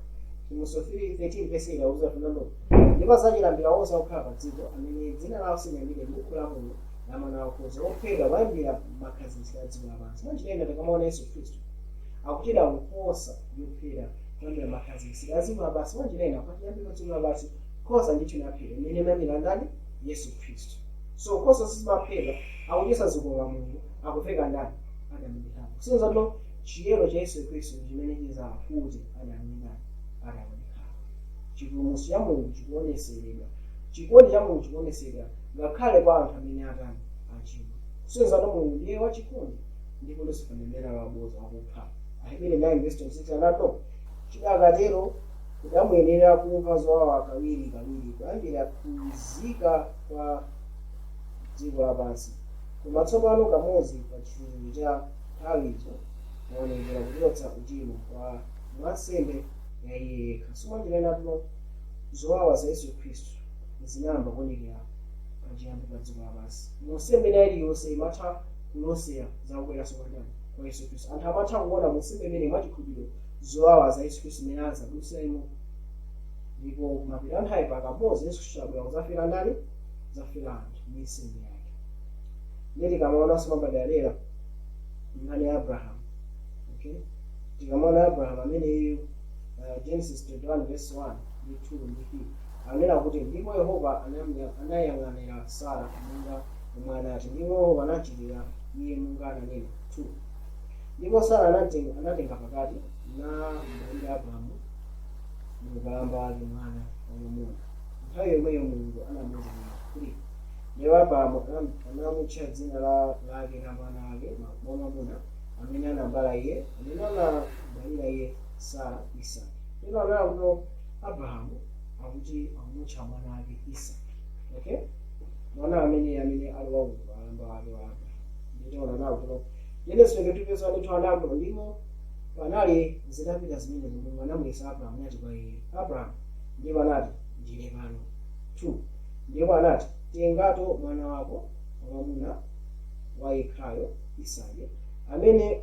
Chimoso 3:13 yauza tunando. Ndipo sachilambira onse okhala pa dziko amene dzina lawo silinamire m'buku la Mulungu la Mwana wankhosa ophedwa kuyambira makhazikitsidwe a dziko lapansi. Machitenda tikamaona Yesu Khristu akutira nkhosa yophedwa kuyambira makhazikitsidwe a dziko lapansi. Machitenda kuyambira dziko lapansi nkhosa ndithu inaphedwa imene imamira ndani? Yesu Khristu. So nkhosa sizimaphedwa akudyesa zikopa la Mulungu akupeka ndani? Adamu ndi Hava. Sinza to chiyero cha Yesu Khristu chimene chizafuti Adamu ndi ndani? Adamu ndi Hava. Chipulumutso cha Mulungu chikuoneseredwa, chikondi cha Mulungu chikuoneseredwa ngakhale kwa anthu amene atani achimwa. Sinza to Mulungu ndiye wachikondi ndipo losifanenera waboza wakupha. Ahebere 9:26 anato chidakatero kudamuyenera kumva zowawa kawiri kuyambira kuzika kwa dziko lapansi. Koma tsopano kamodzi pa chizindikiro cha nthawizo maonekera kuchotsa uchimo kwa mwansembe ya iye yekha. Simanjirana zowawa za Yesu Khristu zinayamba kuonekera pachiyambi pa dziko lapansi. Munsembe ina iliyonse imatha kulosera za kubweranso kwa Yesu Khristu. Anthu amatha kuona munsembe imene mwachikhulupiriro zowawa za Yesu Khristu imene azadusemo. Ndipo mapira nthawi pakamodzi Yesu Khristu abwera kuzafera ndani? Zafera anthu ndi nsembe yake. Ndiye tikamaona simabadalera nkhani ya Abrahamu. Okay? Tikamona Abrahamu amene Genesis 21:1 ndi 2 ndi 3 anena kuti ndipo Yehova anayang'anira Sara monga mwana ati ndipo Yehova anachitira iye monga ananena 2. Ndipo Sara anatenga pakati na mbalira Abrahamu mukalamba wake mwana wamwamuna. Nthawi yomweyo Mulungu anamuwuza 3. Ndipo Abrahamu anamutcha dzina lake la mwana wake wamwamuna amene anabala iye, amene anabalira iye Sara Isaki. Ndipo anali kuti Abrahamu akuti amutcha mwana wake Isaki. Okay? Mwana amene ali waukulu alamba wake wa Abrahamu. Ndipo anali kuti Genesis 22:22 ndipo panali zitapita zimene Mulungu anamuyesa Abrahamu nati kwa iye, Abrahamu. Ndipo anati ndine pano. 2. Ndipo anati tengato mwana wako wamwamuna wayekhayo Isaki amene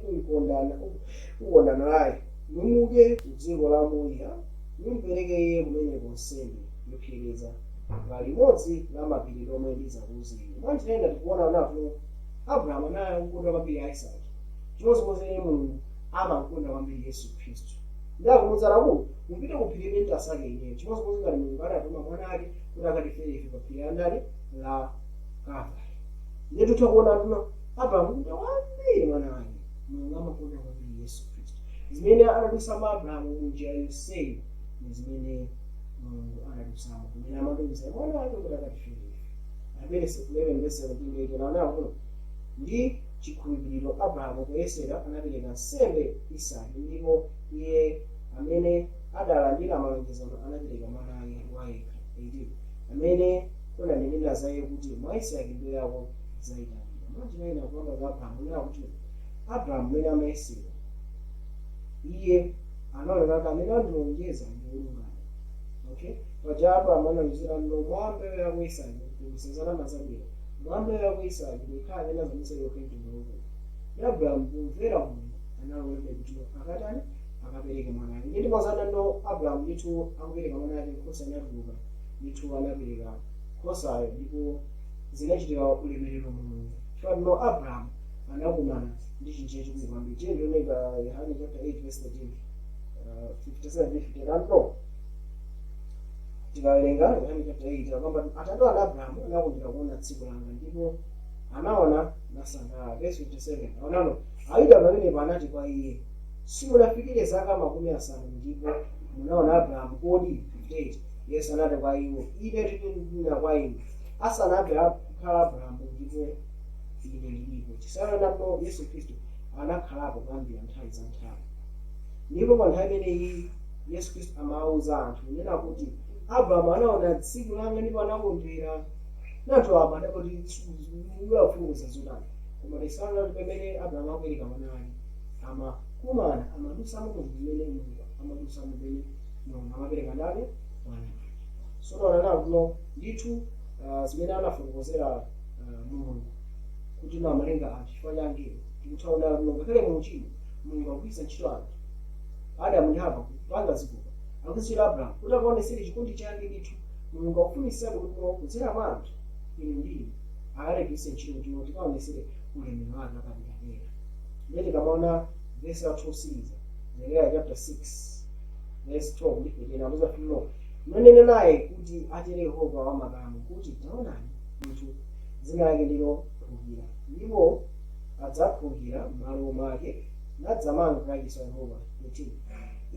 ukondana naye numuke ku dziko la Moriya numpereke iye kumeneko nsembe yopsereza pa limodzi la mapiri lomwe ndizakuwuzeni. Mwanjirenda tikuona nato Abrahamu naye ukukonda kwambiri a Isaki. Chimodzimodzi Mulungu amakonda kwambiri Yesu Khristu. Ndakumuwuzana kuti mupite ku phiri limene tasake ineyo. Chimodzimodzi ngati Mulungu adatuma mwana ake kuti akatifere ife pa phiri andani la Kalvari. Ndiye tutha kuona tuno Abrahamu kuti kwambiri mwana wake. Mulungu amakonda kwambiri Yesu Khristu. Zimene anadusamo Abrahamu munjira yonseyi ndi zimene Mulungu anadusamo kumene amadutsa mwana wake kuti akatifere ife. Genesis 11:17 naona kuno ndi chikhulupiriro Abrahamu poyesera anapereka nsembe Isaki ndipo iye amene adalandira malonjezano anapereka mwana wake wayekha. 18 amene kunanenera za iye kuti mwa Isaki ndo yako zayitanira. Mwanjirana kuona za Abrahamu nena kuti Abrahamu mwene amayesera iye anaoneka amene andilonjeza ndi olungama. Okay? Paja Abrahamu analonjeza ndo mwambe yako Isaki kusenzana mazabwera. Mwambe yako Isaki ndikhale nazamisa yokha mtundu. Abrahamu kumvera Mulungu analoleza kuti akatani akapereka mwana wake. Ndipo mwazana ndo Abrahamu ndithu akupereka mwana wake nkhosa inatuluka ndithu anapereka nkhosayo ndipo zinachitira ulemerero Mulungu. Chifukwa ndo Abrahamu anakumana ndi chinthu chachikulu kwambiri. Tiye ndioneka Yohane chapter 8:13 57-50 tikawerenga Yohane chapter 8 kwamba atatu ana Abrahamu anakondera kuona tsiku langa ndipo anaona nasangalala. Verse 57 aonano Ayuda pamene panati kwa iye simunafikire zaka makumi asanu ndipo munaona Abrahamu kodi? 58 Yesu anati kwa iwo ine ndinena kwa inu asanabve akhala Abrahamu ndipo ine ndilipo. Tisaona napo Yesu Khristu anakhalapo kwambiri nthawi za nthawi. ndipo pa nthawi imeneyi Yesu Khristu amawuza anthu kunena kuti Abrahamu anaona tsiku langa ndipo anakondwera. Anthu apa adakoti iwafuza zodani koma tisana kuti pamene Abrahamu akubereka mwana wake amakumana amadusamo kuti pamene Mulungu amadusamo pamene Mulungu amapereka ndani mwana wake. Sono nakuno ndithu zimene anafotokozera Mulungu kuti amalenga anthu chifukwa chake tikuthaona Mulungu ngakhale mu uchimo Mulungu akugwiritsa ntchito anthu Adamu ndi Hava kupanga zigupa akuzira Abrahamu kuti akaonesere chikondi chake ndithu Mulungu akufunitsitsa kuti kudzera mwa anthu inu ndinu akalegese ntchito kuti tikaonesere ulemerero wake apadera. Ndiye tikamaona verse yathu yosiriza Nehemiah chapter 6 verse 12 ndipetera amuza fulo nonene naye kuti atere Yehova wamakamu kuti taonani munthu dzina lake ndilo Phukira ndipo adzaphukira m'malo mwake nadzamanga kukayikitsa Yehova 13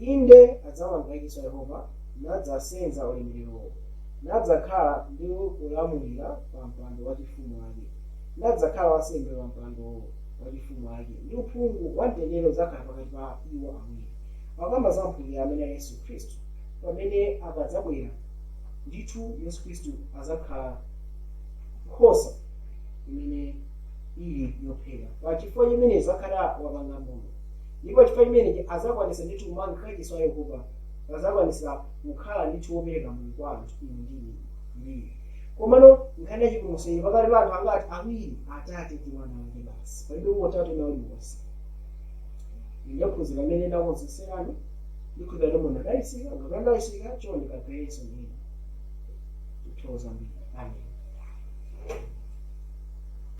inde adzamanga kukayikitsa Yehova nadzasenza ulemererowo nadzakhala ndi kulamulira pa mpando wachifumu wake nadzakhala wansembe pa mpando wachifumu wake ndi uphungu wa mtendere udzakhala pakati pa iwo awiri. Akamba za Mphukira amene Yesu Khristu pamene akadzabwera ndithu Yesu Khristu adzakhala nkhosa imene ili yophera pachifukwa chimene idzakhala wapanga Mulungu ndipo chifukwa chimene adzakwanisa ndithu kumanga kukayikitsa Yehova azakwanisa kukhala ndithu wopereka Mulungu kwa anthu inu ndi komano nkhani yachipulumutso ili pakati pa anthu angati awiri Atate ndi Mwana wake basi palibe utatu na uliwonse. Ndikuphunzira amene ndakonzeserani ndikukhulupirira kuti munadalisika ngakandalisika chonde kapeza nini tuthoza mbiri. Amen.